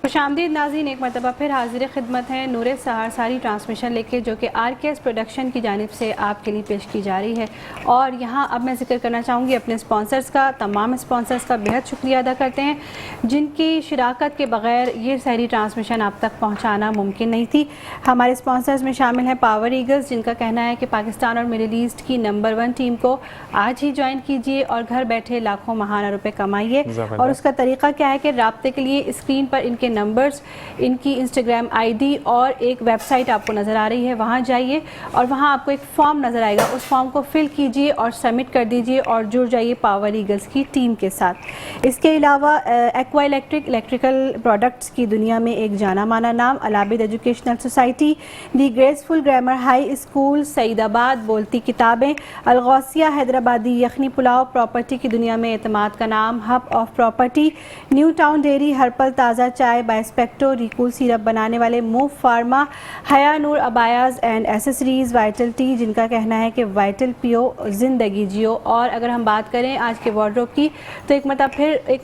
खुशामदीद नाज़रीन, एक मरतबा फिर हाजिर खिदमत है नूरे सहारसारी ट्रांसमिशन लेके, जो कि RKS प्रोडक्शन की जानिब से आपके लिए पेश की जा रही है। और यहाँ अब मैं जिक्र करना चाहूँगी अपने स्पॉन्सर्स का। तमाम स्पॉन्सर्स का बेहद शुक्रिया अदा करते हैं जिनकी शिराकत के बग़ैर ये सहरी ट्रांसमिशन आप तक पहुँचाना मुमकिन नहीं थी। हमारे स्पॉन्सर्स में शामिल हैं पावर ईगल्स, जिनका कहना है कि पाकिस्तान और मिडिल ईस्ट की नंबर 1 टीम को आज ही ज्वाइन कीजिए और घर बैठे लाखों महाना रुपये कमाइए। और उसका तरीका क्या है कि राब्ते के लिए स्क्रीन पर इनके नंबर्स, इनकी इंस्टाग्राम ID और एक वेबसाइट आपको नज़र आ रही है, वहाँ जाइए और वहाँ आपको एक फॉर्म नज़र आएगा, उस फॉर्म को फिल कीजिए और सबमिट कर दीजिए और जुड़ जाइए पावर ईगल्स की टीम के साथ। इसके अलावा एक्वा इलेक्ट्रिकल प्रोडक्ट्स की दुनिया में एक जाना माना नाम Alabid educational society, the graceful grammar high school Saidabad, बोलती किताबें, अलगौसिया हैदराबादी यखनी पुलाव, प्रॉपर्टी की दुनिया में एतमाद का नाम, hub of property, new town dairy, हर्पल ताज़ा चाय, बायस्पेक्टो, रिकूल सिरप बनाने वाले मूव फार्मा, हया नूर abayas and accessories, vital T, जिनका कहना है कि वाइटल पियो ज़िंदगी जियो। और अगर हम बात करें आज के वार्डरोब की, तो एक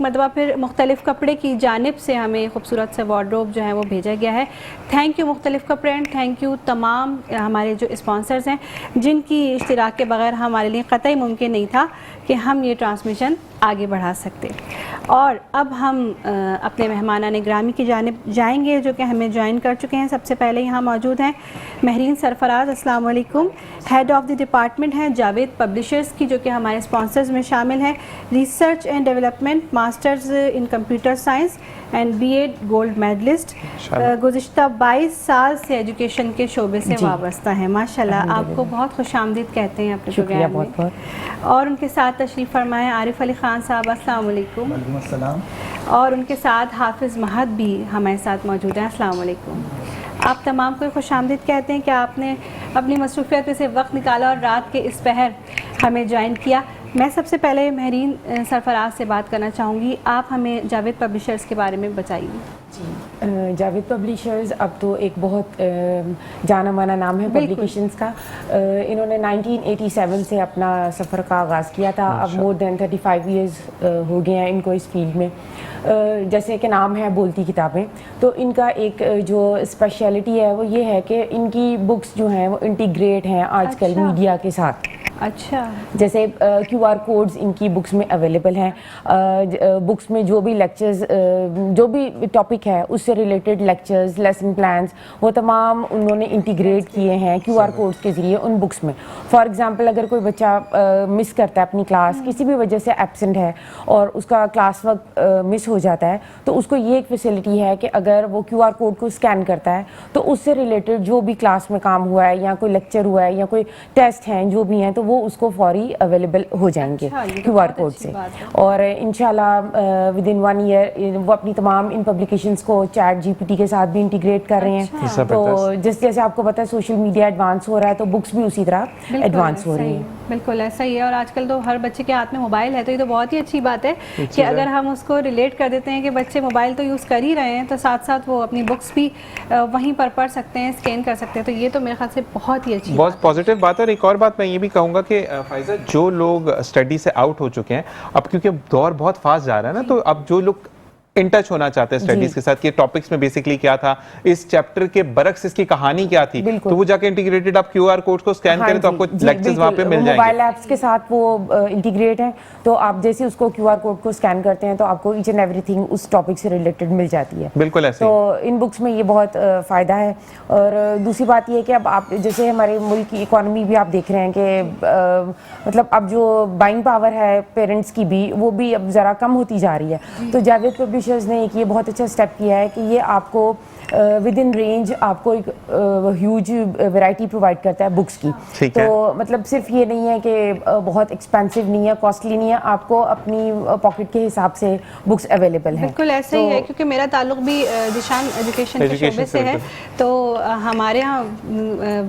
मरतबा फिर मुख्तलिफ कपड़े की जानिब से हमें खूबसूरत से वार्डरोब जो है वो भेजा गया है। थैंक यू मुख्तलिफ कपड़े एंड थैंक यू तमाम हमारे जो स्पॉन्सर्स हैं जिनकी इश्तिराक के बगैर हमारे लिए कतई मुमकिन नहीं था कि हम ये ट्रांसमिशन आगे बढ़ा सकते। और अब हम अपने मेहमानान ग्रामी की जानिब जाएंगे जो कि हमें ज्वाइन कर चुके हैं। सबसे पहले यहाँ मौजूद हैं महरीन सरफराज, अस्सलाम वालेकुम। हेड ऑफ़ द डिपार्टमेंट हैं जावेद पब्लिशर्स की, जो कि हमारे स्पॉन्सर्स में शामिल हैं। Research and development, masters in computer science and BEd gold medalist, गुज़िश्ता 22 साल से एजुकेशन के शोबे से वाबस्ता हैं। माशाल्लाह, आपको बहुत खुशामदीद कहते हैं अपने प्रोग्राम में। और उनके साथ तशरीफ़ फरमाएँ आरिफ अली ख़ान साहब, अस्सलाम वालेकुम। अस्सलाम। और उनके साथ हाफिज़ महद भी हमारे साथ मौजूद हैं, अस्सलाम वालेकुम। आप तमाम को खुशामदीद कहते हैं कि आपने अपनी मसरूफ़ियत से वक्त निकाला और रात के इस पहर हमें ज्वाइन किया। मैं सबसे पहले महरीन सरफराज से बात करना चाहूँगी, आप हमें जावेद पब्लिशर्स के बारे में बताइए। जी, जावेद पब्लिशर्स अब तो एक बहुत जाना माना नाम है पब्लिकेशंस का। इन्होंने 1987 से अपना सफ़र का आगाज़ किया था। अब मोर देन 35 इयर्स हो गए हैं इनको इस फील्ड में। जैसे कि नाम है बोलती किताबें, तो इनका एक जो स्पेशलिटी है वो ये है कि इनकी बुक्स जो हैं वो इंटीग्रेट हैं आजकल मीडिया के साथ। अच्छा, जैसे QR कोड्स इनकी बुक्स में अवेलेबल हैं। बुक्स में जो भी लेक्चर्स, जो भी टॉपिक है उससे रिलेटेड लेक्चर्स, लेसन प्लान्स, वो तमाम उन्होंने इंटीग्रेट किए हैं QR कोड्स के ज़रिए उन बुक्स में। फॉर एग्जांपल, अगर कोई बच्चा मिस करता है अपनी क्लास, किसी भी वजह से एब्सेंट है और उसका क्लास वर्क मिस हो जाता है, तो उसको ये एक फैसिलिटी है कि अगर वो QR कोड को स्कैन करता है तो उससे रिलेटेड जो भी क्लास में काम हुआ है या कोई लेक्चर हुआ है या कोई टेस्ट हैं जो भी हैं, तो वो उसको फौरी अवेलेबल हो जाएंगे QR कोड से। और इंशाल्लाह विद इन 1 ईयर वो अपनी तमाम इन पब्लिकेशंस को ChatGPT के साथ भी इंटीग्रेट कर रहे हैं। तो जैसे आपको पता है सोशल मीडिया एडवांस हो रहा है, तो बुक्स भी उसी तरह एडवांस हो रही हैं। बिल्कुल ऐसा ही है। और आजकल तो हर बच्चे के हाथ में मोबाइल है, तो ये तो बहुत ही अच्छी बात है कि अगर हम उसको रिलेट कर देते हैं कि बच्चे मोबाइल तो यूज़ कर ही रहे हैं, तो साथ साथ वो अपनी बुक्स भी वहीं पर पढ़ सकते हैं, स्कैन कर सकते हैं। तो ये तो मेरे ख्याल से बहुत ही अच्छी, बहुत पॉजिटिव बात है। और एक और बात मैं ये भी कहूँगा कि फाइज़ा, जो लोग स्टडी से आउट हो चुके हैं, अब क्योंकि दौर बहुत फास्ट जा रहा है ना, तो अब जो लोग इन टच होना चाहते हैं स्टडीज के साथ कि टॉपिक्स में बेसिकली क्या था, इस चैप्टर के बरक्स इसकी कहानी क्या थी, तो वो जाके इंटीग्रेटेड आप QR कोड को स्कैन करें तो आपको लेक्चर्स वहां पे मिल जाएंगे। मोबाइल ऐप्स के साथ वो इंटीग्रेट हैं, तो आप जैसे उसको QR कोड को स्कैन करते हैं तो आपको ईच एंड एवरीथिंग उस टॉपिक से रिलेटेड मिल जाती है। बिल्कुल ऐसे। तो इन बुक्स में ये बहुत फ़ायदा है। और दूसरी बात ये है कि अब आप जैसे हमारे मुल्क की इकॉनमी भी आप देख रहे हैं कि मतलब अब जो बाइंग पावर है पेरेंट्स की भी, वो भी अब ज़रा कम होती जा रही है। तो जावेद पब्लिशर्स ने एक ये बहुत अच्छा स्टेप किया है कि ये आपको विद इन रेंज आपको एक ह्यूज वैरायटी प्रोवाइड करता है बुक्स की। तो मतलब सिर्फ ये नहीं है कि बहुत एक्सपेंसिव नहीं है, कॉस्टली नहीं है, आपको अपनी पॉकेट के हिसाब से बुक्स अवेलेबल हैं। बिल्कुल ऐसे ही है, क्योंकि मेरा ताल्लुक भी दिशान एजुकेशन के शोबे से है, तो हमारे यहाँ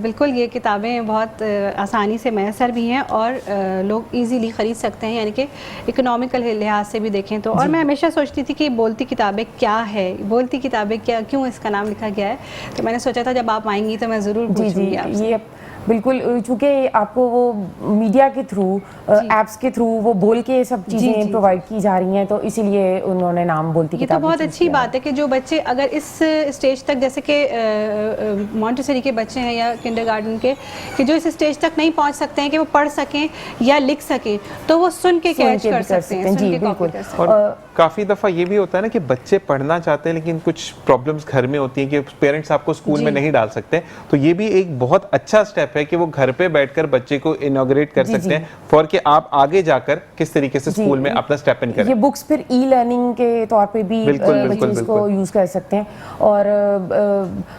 बिल्कुल ये किताबें बहुत आसानी से मैसर भी हैं और लोग ईजीली ख़रीद सकते हैं, यानी कि इकोनॉमिकल लिहाज से भी देखें तो। और मैं हमेशा सोचती थी कि बोलती किताबें क्या है, बोलती किताबें क्या, क्यों इसका नाम लिखा गया है, तो मैंने सोचा था जब आप आएंगी तो मैं ज़रूर पूछूंगी आपसे। ये बिल्कुल, चूंकि आपको वो मीडिया के थ्रू, एप्स के थ्रू वो बोल के सब चीज़ें प्रोवाइड की जा रही हैं, तो इसीलिए उन्होंने नाम बोलती ये तो बहुत अच्छी बात है कि जो बच्चे अगर इस स्टेज तक, जैसे कि मॉन्टेसरी के बच्चे हैं या किंडरगार्टन के, कि जो इस स्टेज तक नहीं पहुंच सकते हैं कि वो पढ़ सकें या लिख सकें, तो वो सुन के कैच कर सकते हैं, जी बिल्कुल। और काफ़ी दफ़ा ये भी होता है ना कि बच्चे पढ़ना चाहते हैं लेकिन कुछ प्रॉब्लम्स घर में होती हैं कि पेरेंट्स आपको स्कूल में नहीं डाल सकते, तो ये भी एक बहुत अच्छा स्टेप है कि वो घर पे बैठकर बच्चे को इनॉग्रेट कर सकते हैं फॉर कि आप आगे जाकर किस तरीके से स्कूल में अपना स्टेप इन करें। ये बुक्स फिर ई लर्निंग के तौर पे भी बच्चे इसको यूज़ कर सकते हैं, और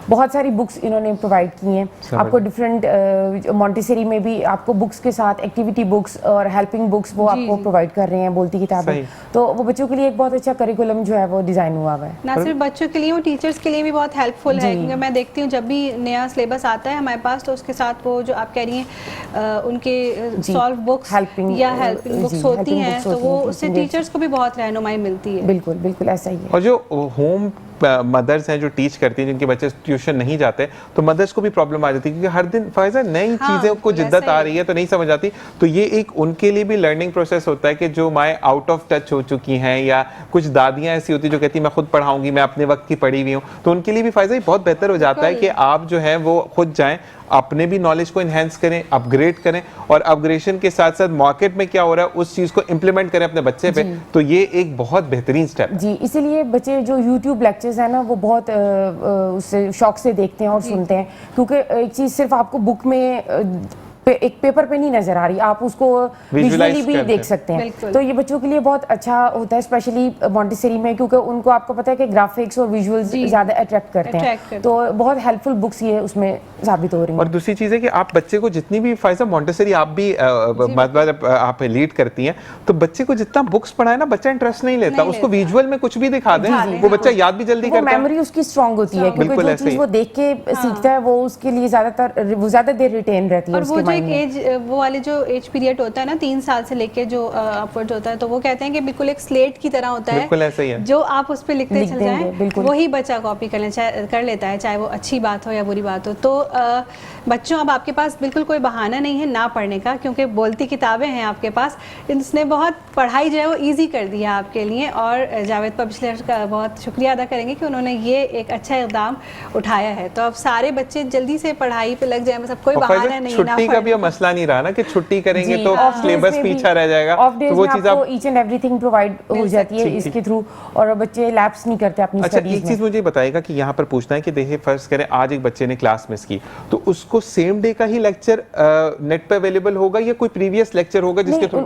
बहुत सारी बुक्स इन्होंने प्रोवाइड की हैं आपको। डिफरेंट मॉन्टेसरी में भी आपको बुक्स के साथ एक्टिविटी बुक्स और हेल्पिंग बुक्स वो आपको प्रोवाइड कर रहे हैं, बोलती किताबें। तो वो बच्चों के लिए एक बहुत अच्छा करिकुलम जो है वो डिजाइन हुआ है, ना सिर्फ बच्चों के लिए, वो टीचर्स के लिए भी बहुत हेल्पफुल है, क्योंकि मैं देखती हूँ जब भी नया सिलेबस आता है हमारे पास, तो उसके साथ वो जो आप कह रही हैं उनके सॉल्व बुक्स या हेल्पिंग बुक्स होती हैं, तो वो उससे टीचर्स को भी बहुत रहनुमाई मिलती है। बिल्कुल बिल्कुल ऐसा ही है। और जो होम मदर्स हैं जो टीच करती हैं, जिनके बच्चे ट्यूशन नहीं जाते, तो मदर्स को भी प्रॉब्लम आ जाती है क्योंकि हर दिन फायदा नई चीज़ें को जिद्दत आ रही है तो नहीं समझ आती, तो ये एक उनके लिए भी लर्निंग प्रोसेस होता है कि जो माएँ आउट ऑफ टच हो चुकी हैं या कुछ दादियाँ ऐसी होती जो कहती मैं खुद पढ़ाऊंगी, मैं अपने वक्त की पढ़ी हुई हूँ, तो उनके लिए भी फायदा बहुत बेहतर हो जाता है कि आप जो है वो खुद जाएं, अपने भी नॉलेज को इन्हेंस करें, अपग्रेड करें, और अपग्रेडेशन के साथ साथ मार्केट में क्या हो रहा है उस चीज़ को इम्प्लीमेंट करें अपने बच्चे पे, तो ये एक बहुत बेहतरीन स्टेप है। जी, इसीलिए बच्चे जो यूट्यूब लेक्चर्स हैं ना वो बहुत उससे शौक से देखते हैं और सुनते हैं, क्योंकि एक चीज़ सिर्फ आपको बुक में एक पेपर पे नहीं नजर आ रही, आप उसको विजुअली भी देख सकते हैं, तो ये बच्चों के लिए बहुत अच्छा होता है, स्पेशली मॉन्टेसरी में, क्योंकि उनको आपको पता है कि ग्राफिक्स और विजुअल्स ज्यादा अट्रैक्ट करते हैं, तो बहुत हेल्पफुल बुक्स ये उसमें साबित हो रही हैं। और दूसरी चीज़ है कि आप बच्चे को जितनी भी फायदा मॉन्टेसरी आप भी मतलब आप लीड करती हैं, तो बच्चे को जितना बुक्स पढ़ाए ना बच्चा इंटरेस्ट नहीं लेता, उसको विजुअल में कुछ भी दिखा दें वो बच्चा याद भी जल्दी करता है, मेमोरी उसकी स्ट्रांग होती है, क्योंकि जो चीज वो देख के सीखता है वो उसके लिए ज्यादा देर रिटेन रहती है उसके माइंड में। एज वो वाले जो एज पीरियड होता है ना 3 साल से लेके जो अपवर्ड होता है, तो वो कहते हैं कि बिल्कुल एक स्लेट की तरह होता है, बिल्कुल ऐसा ही है, जो आप उस पे लिखते चल जाएं वही बच्चा कॉपी कर लेता है, चाहे वो अच्छी बात हो या बुरी बात हो। तो बच्चों, अब आपके पास बिल्कुल कोई बहाना नहीं है ना पढ़ने का, क्योंकि बोलती किताबें हैं आपके पास, इसने बहुत पढ़ाई जो है वो ईजी कर दिया आपके लिए, और जावेद पब्लिशर्स का बहुत शुक्रिया अदा करेंगे कि उन्होंने ये एक अच्छा इकदाम उठाया है। तो अब सारे बच्चे जल्दी से पढ़ाई पे लग जाए, मतलब कोई बहाना नहीं, छुट्टी का भी मसला नहीं रहा ना कि छुट्टी करेंगे तो सिलेबस पीछा रह जाएगा, तो वो चीज आप ईच एंड एवरीथिंग प्रोवाइड हो जाती है इसके थ्रू, और बच्चे लैप्स नहीं करते अपनी स्टडीज में। एक चीज मुझे बताइएगा कि यहाँ पर पूछना है कि देखिए फर्ज करें आज एक बच्चे ने क्लास मिस की, तो उसको सेम डे का ही लेक्चर नेट पे अवेलेबल होगा या कोई प्रीवियस लेक्चर होगा जिसके थ्रू?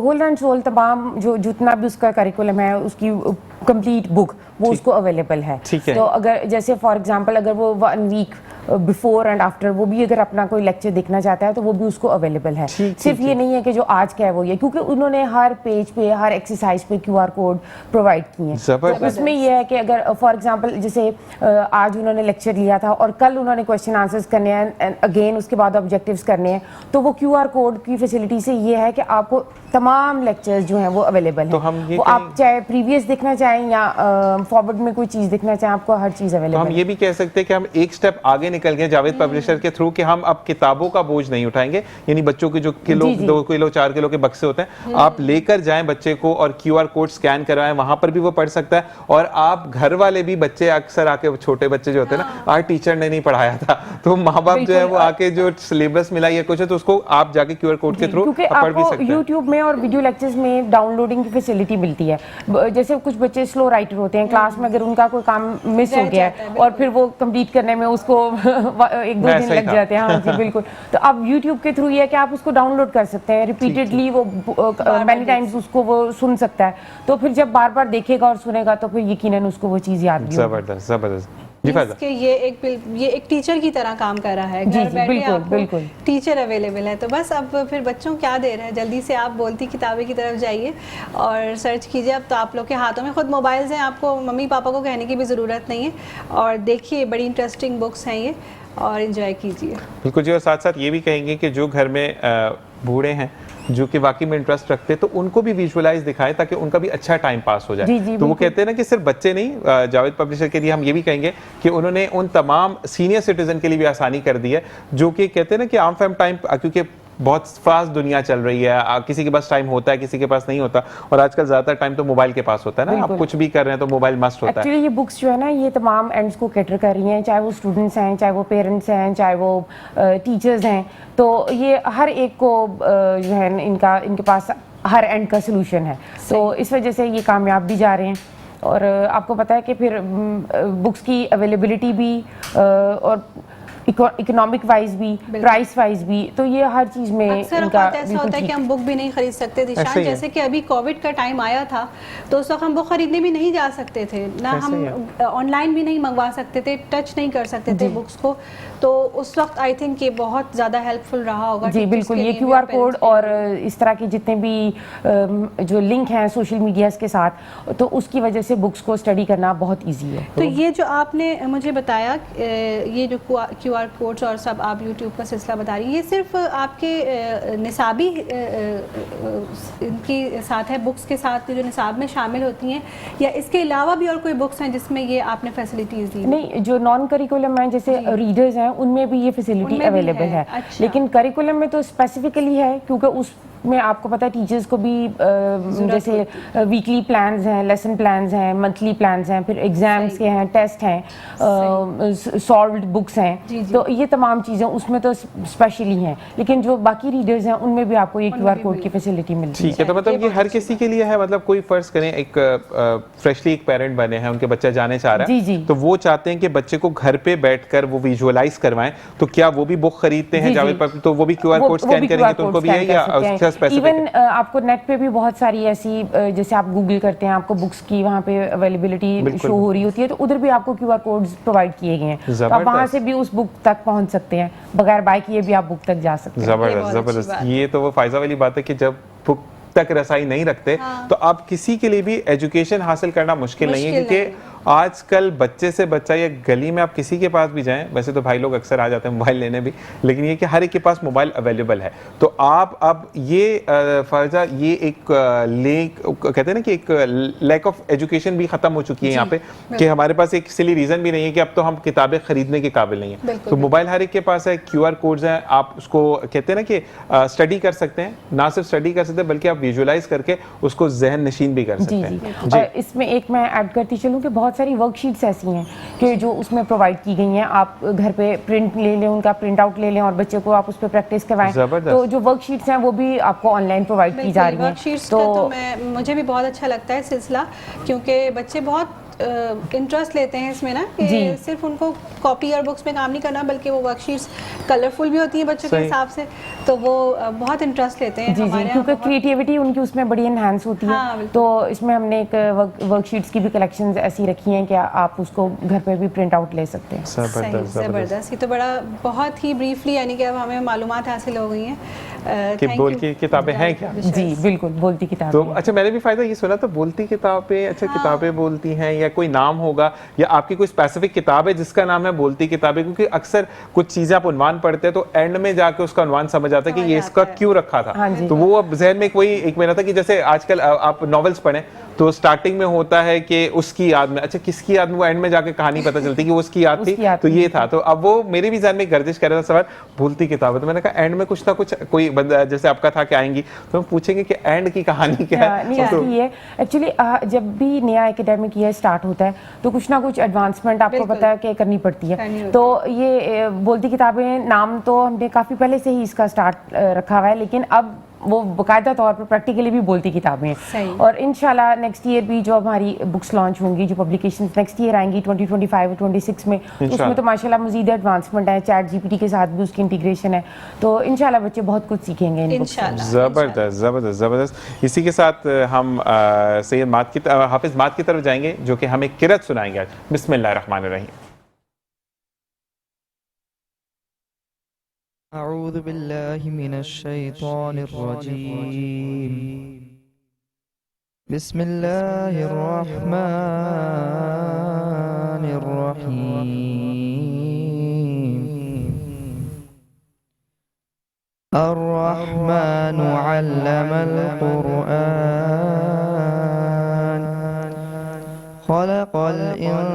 होल एंड सोल तमाम जो जितना भी उसका करिकुलम है उसकी कंप्लीट बुक वो उसको अवेलेबल है। तो अगर जैसे फॉर एग्जांपल अगर वो 1 वीक बिफोर एंड आफ्टर वो भी अगर अपना कोई लेक्चर देखना चाहता है तो वो भी उसको अवेलेबल है। सिर्फ ये नहीं है कि जो आज का है वो ये, क्योंकि उन्होंने हर पेज पे हर एक्सरसाइज पे QR कोड प्रोवाइड किए हैं। तो उसमें ये है कि अगर फॉर एग्जांपल जैसे आज उन्होंने लेक्चर लिया था और कल उन्होंने क्वेश्चन आंसर्स करने हैं, अगेन उसके बाद ऑब्जेक्टिव्स करने हैं, तो वो QR कोड की फैसिलिटी से ये है कि आपको तमाम लेक्चर्स जो हैं वो अवेलेबल हैं। तो आप चाहे प्रीवियस देखना चाहें या फॉरवर्ड में कोई चीज़ देखना चाहें, आपको हर चीज़ अवेलेबल है। हम ये भी कह सकते हैं कि हम एक स्टेप आगे निकल गए जावेद पब्लिशर के थ्रू कि हम अब किताबों का बोझ नहीं उठाएंगे, यानी बच्चों के जो किलो 2 किलो 4 किलो के बक्से होते हैं आप लेकर जाएं बच्चे को और QR कोड स्कैन करवाएं, वहां पर भी वो पढ़ सकता है। और आप घर वाले भी, बच्चे अक्सर आके छोटे बच्चे जो होते हैं ना, आज टीचर ने नहीं पढ़ाया था, तो माँ बाप जो है वो आके जो सिलेबस मिला या कुछ है तो उसको आप जाके QR कोड के थ्रू पढ़ भी सकते हैं। यूट्यूब में और वीडियो लेक्चर्स में डाउनलोडिंग की फैसिलिटी मिलती है। जैसे कुछ बच्चे स्लो राइटर होते हैं, क्लास में अगर उनका कोई काम मिस हो गया है और फिर वो कंप्लीट करने में उसको 1-2 दिन लग जाते हैं। हाँ जी बिल्कुल। तो अब YouTube के थ्रू ये है कि आप उसको डाउनलोड कर सकते हैं, रिपीटेडली वो मैनी टाइम्स उसको वो सुन सकता है, तो फिर जब बार बार देखेगा और सुनेगा तो फिर यकीनन उसको वो चीज़ याद भी होगी। जबरदस्त जबरदस्त। ये एक टीचर की तरह काम कर रहा है, घर बैठे आपको टीचर अवेलेबल है। तो बस अब फिर बच्चों क्या दे रहे हैं, जल्दी से आप बोलती किताबें की तरफ जाइए और सर्च कीजिए। अब तो आप लोग के हाथों में खुद मोबाइल्स हैं, आपको मम्मी पापा को कहने की भी ज़रूरत नहीं है, और देखिए बड़ी इंटरेस्टिंग बुक्स हैं ये, और एंजॉय कीजिए। बिल्कुल जी। और साथ साथ ये भी कहेंगे कि जो घर में बूढ़े हैं जो कि वाकई में इंटरेस्ट रखते हैं, तो उनको भी विजुअलाइज दिखाएं ताकि उनका भी अच्छा टाइम पास हो जाए। जी, तो वो कहते हैं ना कि सिर्फ बच्चे नहीं, जावेद पब्लिशर के लिए हम ये भी कहेंगे कि उन्होंने उन तमाम सीनियर सिटीजन के लिए भी आसानी कर दी है जो कि कहते हैं ना कि आम फैम टाइम, क्योंकि बहुत फास्ट दुनिया चल रही है, किसी के पास टाइम होता है, किसी के पास नहीं होता, और आजकल ज्यादातर टाइम तो मोबाइल के पास होता है ना, आप कुछ भी कर रहे हैं तो मोबाइल मस्ट होता है। एक्चुअली ये बुक्स जो है ना, ये तमाम एंड्स को कैटर कर रही हैं, चाहे वो स्टूडेंट्स हैं, चाहे वो पेरेंट्स हैं, चाहे वो टीचर्स हैं, तो ये हर एक को जो है इनके पास हर एंड का सोल्यूशन है, तो इस वजह से ये कामयाब भी जा रहे हैं। और आपको पता है कि फिर बुक्स की अवेलेबिलिटी भी और इकोनॉमिक वाइज भी, प्राइस वाइज भी, तो ये हर चीज में अक्सर इनका ऐसा होता है कि हम बुक भी नहीं खरीद सकते दिशान, जैसे कि अभी कोविड का टाइम आया था तो उस वक्त हम बुक खरीदने भी नहीं जा सकते थे ना, हम ऑनलाइन भी नहीं मंगवा सकते थे, टच नहीं कर सकते थे बुक्स को, तो उस वक्त आई थिंक ये बहुत ज़्यादा हेल्पफुल रहा होगा। जी बिल्कुल, ये QR कोड और इस तरह के जितने भी जो लिंक हैं सोशल मीडियाज़ के साथ, तो उसकी वजह से बुक्स को स्टडी करना बहुत ईजी है। तो ये जो आपने मुझे बताया, ये जो QR कोड्स और सब आप YouTube का सिलसिला बता रही हैं, ये सिर्फ आपके निसाबी इनकी साथ है, बुक्स के साथ जो निसाब में शामिल होती हैं, या इसके अलावा भी और कोई बुक्स हैं जिसमें ये आपने फैसिलिटीज़ दी? नहीं, जो नॉन करिकुलम है जैसे रीडर्स हैं उनमें भी ये फैसिलिटी अवेलेबल है। अच्छा। लेकिन करिकुलम में तो स्पेसिफिकली है क्योंकि उसमें आपको पता है टीचर्स को भी जैसे वीकली प्लान्स हैं, लेसन प्लान्स हैं, मंथली प्लान्स हैं, फिर एग्जाम्स के हैं, टेस्ट हैं, सॉल्व्ड बुक्स हैं, तो ये तमाम चीज़ें उसमें तो स्पेशली हैं। लेकिन जो बाकी रीडर्स हैं उनमें भी आपको ये QR कोड की फैसिलिटी मिलती है। ठीक है, तो मतलब ये हर किसी के लिए है, मतलब कोई फर्ज करें एक फ्रेशली एक पेरेंट बने हैं, उनके बच्चा जाने चाह रहा है, जी। तो वो चाहते हैं कि बच्चे को घर पे बैठकर वो विजुअलाइज करवाएं, तो क्या वो भी बुक खरीदते हैं जावेद, तो वो भी QR कोड स्कैन करेंगे तो उनको भी है या उसका स्पेसिफिक? इवन आपको नेट पे भी बहुत सारी ऐसी जैसे आप गूगल करते हैं, आपको बुक्स की वहाँ पे अवेलेबिलिटी शो हो रही होती है, तो उधर भी आपको QR कोड्स प्रोवाइड किए गए हैं, तो आप वहाँ से भी उस बुक तक पहुँच सकते हैं, बगैर बाय किए भी आप बुक तक जा सकते हैं। जबरदस्त। ये तो वो फायदा वाली बात है कि जब बुक तक रसाई नहीं रखते तो आप किसी के लिए भी एजुकेशन हासिल करना मुश्किल नहीं है, क्योंकि आजकल बच्चे से बच्चा या गली में आप किसी के पास भी जाएं, वैसे तो भाई लोग अक्सर आ जाते हैं मोबाइल लेने भी, लेकिन ये कि हर एक के पास मोबाइल अवेलेबल है, तो आप अब ये फर्जा ये एक कहते हैं ना कि एक लैक ऑफ एजुकेशन भी खत्म हो चुकी है यहाँ पे, कि हमारे पास एक सिली रीजन भी नहीं है कि अब तो हम किताबें खरीदने के काबिल नहीं है, तो मोबाइल हर एक के पास है, QR कोड्स हैं, आप उसको कहते हैं ना कि स्टडी कर सकते हैं, ना सिर्फ स्टडी कर सकते हैं बल्कि आप विजुअलाइज करके उसको जहन नशीन भी कर सकते हैं। और इसमें एक मैं ऐड करती चलूँ कि बहुत सारी वर्कशीट्स ऐसी हैं कि जो उसमें प्रोवाइड की गई हैं, आप घर पे प्रिंट ले लें, उनका प्रिंट आउट ले लें और बच्चे को आप उस पर प्रैक्टिस करवाएं, तो जो वर्कशीट्स हैं वो भी आपको ऑनलाइन प्रोवाइड की जा रही हैं। वर्कशीट्स तो मुझे भी बहुत अच्छा लगता है सिलसिला, क्योंकि बच्चे बहुत इंटरेस्ट लेते हैं इसमें ना, कि सिर्फ उनको कॉपी और बुक्स में काम नहीं करना, बल्कि वो वर्कशीट्स कलरफुल भी होती हैं बच्चों के हिसाब से, तो वो बहुत इंटरेस्ट लेते हैं। जी, क्योंकि क्रिएटिविटी उनकी उसमें बड़ी एनहांस होती है, तो इसमें हमने एक वर्कशीट्स की भी कलेक्शंस ऐसी रखी हैं कि आप उसको घर पे भी प्रिंट आउट ले सकते हैं। ज़बरदस्त। ये तो बड़ा बहुत ही ब्रीफली यानी कि अब हमें मालूमात हासिल हो गई हैं कि बोलती किताबें हैं क्या? जी बिल्कुल, बोलती किताबें। तो अच्छा, मैंने भी फायदा ये सुना था, बोलती किताबें, अच्छा किताबें बोलती हैं, या कोई नाम होगा या आपकी कोई स्पेसिफिक किताब है जिसका नाम है बोलती किताबें? क्योंकि अक्सर कुछ चीजें आप उन्वान पढ़ते हैं तो एंड में जाके उसका उन्वान समझ आता है कि ये इसका क्यों रखा था, तो वो अब जहन में कोई एक मेरा था कि जैसे आजकल आप नॉवेल्स पढ़ें तो स्टार्टिंग में होता है कि उसकी याद में, अच्छा किसकी याद में, वो एंड में जाके कहानी पता चलती कि वो उसकी याद थी, तो ये था। तो अब वो मेरे भी जहन में गर्दिश कर रहा था सवाल, बोलती किताबें, तो मैंने कहा एंड में कुछ ना कुछ कोई बंदा जैसे आपका था कि आएंगी तो हम पूछेंगे कि एंड की कहानी क्या है। तो ये एक्चुअली जब भी नया एकेडमिक ईयर स्टार्ट होता है तो कुछ ना कुछ एडवांसमेंट आपको पता है कि करनी पड़ती है, तो ये बोलती किताबें नाम तो हमने काफ़ी पहले से ही इसका स्टार्ट रखा हुआ है, लेकिन अब वो बाकायदा तौर पर प्रैक्टिकली भी बोलती किताबें हैं, और इंशाल्लाह नेक्स्ट ईयर भी जो हमारी बुक्स लॉन्च होंगी, जो पब्लिकेशंस नेक्स्ट ईयर आएंगी 2025 और 26 में, उसमें तो माशाल्लाह मज़ीद एडवांसमेंट है, चैट GPT के साथ भी उसकी इंटीग्रेशन है, तो इंशाल्लाह बच्चे बहुत कुछ सीखेंगे इन बुक्स से। ज़बरदस्त। इसी के साथ हम सैयद हाफिज मात की तरफ जाएंगे जो कि हमें किरत सुनाएंगे आज। बिस्मिल्लाहिर्रहमानिर्रहीम। अऊज़ु बिल्लाहि मिनश शैतानिर रजीम। बिस्मिल्लाहिर रहमानिर रहीम। अर्रहमान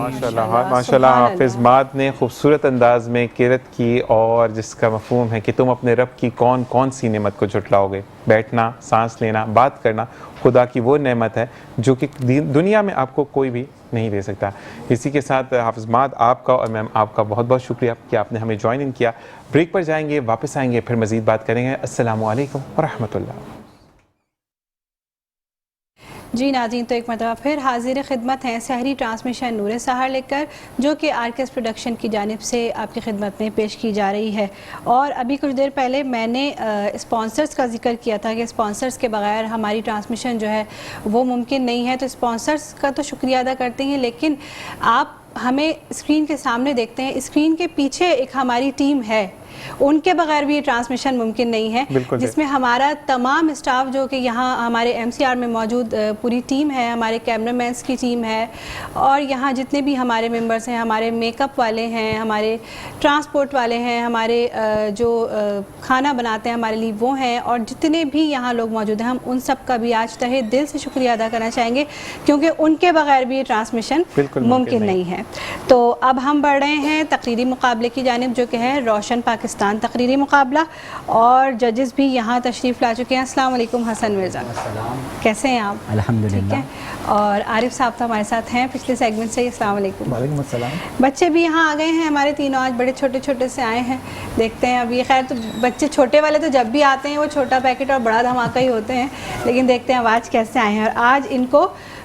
माशाल्लाह हाफिज़ माद ने खूबसूरत अंदाज में किरत की और जिसका मफहूम है कि तुम अपने रब की कौन कौन सी नेमत को झुटलाओगे। बैठना, सांस लेना, बात करना खुदा की वो नेमत है जो कि दुनिया में आपको कोई भी नहीं दे सकता। इसी के साथ हाफिज़ माद आपका और मैम आपका बहुत बहुत शुक्रिया कि आपने हमें ज्वाइन इन किया। ब्रेक पर जाएंगे, वापस आएंगे, फिर मज़ीद बात करेंगे। अस्सलामु अलैकुम व रहमतुल्लाह। जी नाज़रीन, तो एक मरतबा फिर हाजिर खिदमत हैं सहरी ट्रांसमिशन नूर सहर लेकर, जो कि आरकेएस प्रोडक्शन की जानिब से आपकी खिदमत में पेश की जा रही है। और अभी कुछ देर पहले मैंने स्पॉन्सर्स का जिक्र किया था कि स्पॉन्सर्स के बगैर हमारी ट्रांसमिशन जो है वो मुमकिन नहीं है। तो स्पॉन्सर्स का तो शुक्रिया अदा करते हैं, लेकिन आप हमें स्क्रीन के सामने देखते हैं, स्क्रीन के पीछे एक हमारी टीम है, उनके बगैर भी ये ट्रांसमिशन मुमकिन नहीं है, जिसमें हमारा तमाम स्टाफ जो कि यहाँ हमारे एमसीआर में मौजूद पूरी टीम है, हमारे कैमरामैन्स की टीम है, और यहाँ जितने भी हमारे मेंबर्स हैं, हमारे मेकअप वाले हैं, हमारे ट्रांसपोर्ट वाले हैं, हमारे जो खाना बनाते हैं हमारे लिए वो हैं, और जितने भी यहाँ लोग मौजूद हैं, हम उन सब का भी आज तहे दिल से शुक्रिया अदा करना चाहेंगे, क्योंकि उनके बगैर भी ये ट्रांसमिशन मुमकिन नहीं है। तो अब हम बढ़ रहे हैं तकरीरी मुकाबले की जानिब, जो कि है रोशन पाकिस्तान तकरीरी मुकाबला, और जजेस भी यहाँ तशरीफ़ ला चुके हैं। अस्सलाम वालेकुम हसन मिर्ज़ा, कैसे हैं आप? अल्हम्दुलिल्लाह। ठीक है, और आरिफ साहब तो हमारे साथ हैं पिछले सेगमेंट से। अस्सलाम वालेकुम। वालेकुम अस्सलाम। बच्चे भी यहाँ आ गए हैं, हमारे तीनों आज बड़े छोटे छोटे से आए हैं। देखते हैं अब ये, खैर तो बच्चे छोटे वाले तो जब भी आते हैं वो छोटा पैकेट और बड़ा धमाका ही होते हैं, लेकिन देखते हैं अब आज कैसे आए हैं। और आज इनको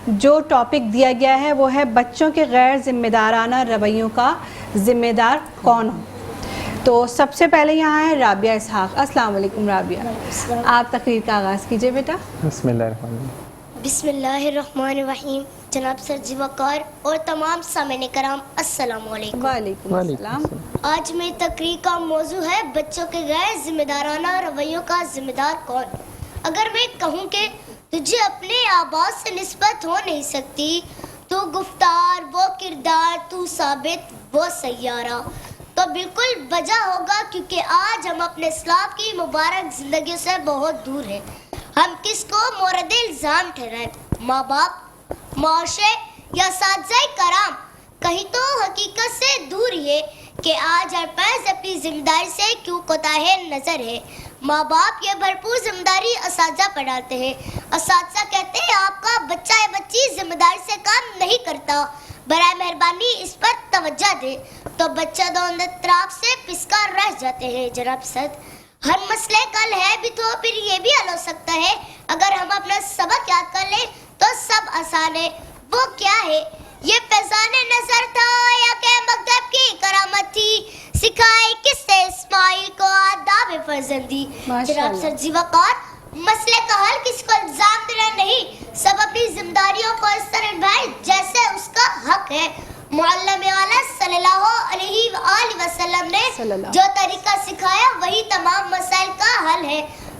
जो टॉपिक दिया गया है वो है बच्चों के गैर जिम्मेदाराना रवैयों का जिम्मेदार कौन हो। तो सबसे पहले यहाँ है राबिया इसहाक। अस्सलाम वालेकुम राबिया, आप तकरीर का आगाज़ कीजिए बेटा। बिस्मिल्लाहिर्रहमानिर्रहीम। जनाब सर जी वक़ार और तमाम सामईन कराम अस्सलाम वालेकुम। वालेकुम अस्सलाम। आज मेरी तकरीर का मौजू है बच्चों के गैर जिम्मेदाराना रवैयों का जिम्मेदार कौन। अगर मैं कहूँ कि तुझे अपने आबाद से निस्बत हो नहीं सकती, तो गुफ्तार वो किरदार तू साबित वो सैयारा, तो बिल्कुल वजह होगा, क्योंकि आज हम अपने इस्लाम की मुबारक जिंदगी से बहुत दूर हैं। हम किसको मोरद इल्ज़ाम ठहराएं, माँ बाप, माशरे या साथी कराम? कहीं तो हकीकत से दूर ये कि आज हर फर्ज अपनी जिम्मेदारी से क्यों कोताहे नजर है। माँ बाप ये भरपूर जिम्मेदारी असातिज़ा पर डालते हैं। असातिज़ा कहते हैं आपका बच्चा या बच्ची जिम्मेदारी से काम नहीं करता, बराए मेहरबानी इस पर तवज्जो दे, तो बच्चा दोनों तरफ से पिसका रह जाते हैं। जनाब सद, हर मसले का हल है भी तो फिर ये भी हल हो सकता है अगर हम अपना सबक याद कर ले तो सब आसान है। वो क्या है? ये फैज़ाने नजर था या के मकदब की करामत थी, सिखाई किससे इस्माइल को आदाब फर्जंदी। जनाब सर जी वक़ार, मसले का हल किसी को इल्जाम देना नहीं, सब अपनी जिम्मेदारियों को इस तरह निभाए जैसे उसका हक है। मुअल्लिम आला सल्लल्लाहु अलैहि वसल्लम ने जो तरीका सिखाया वही तमाम मसाइल का हल है।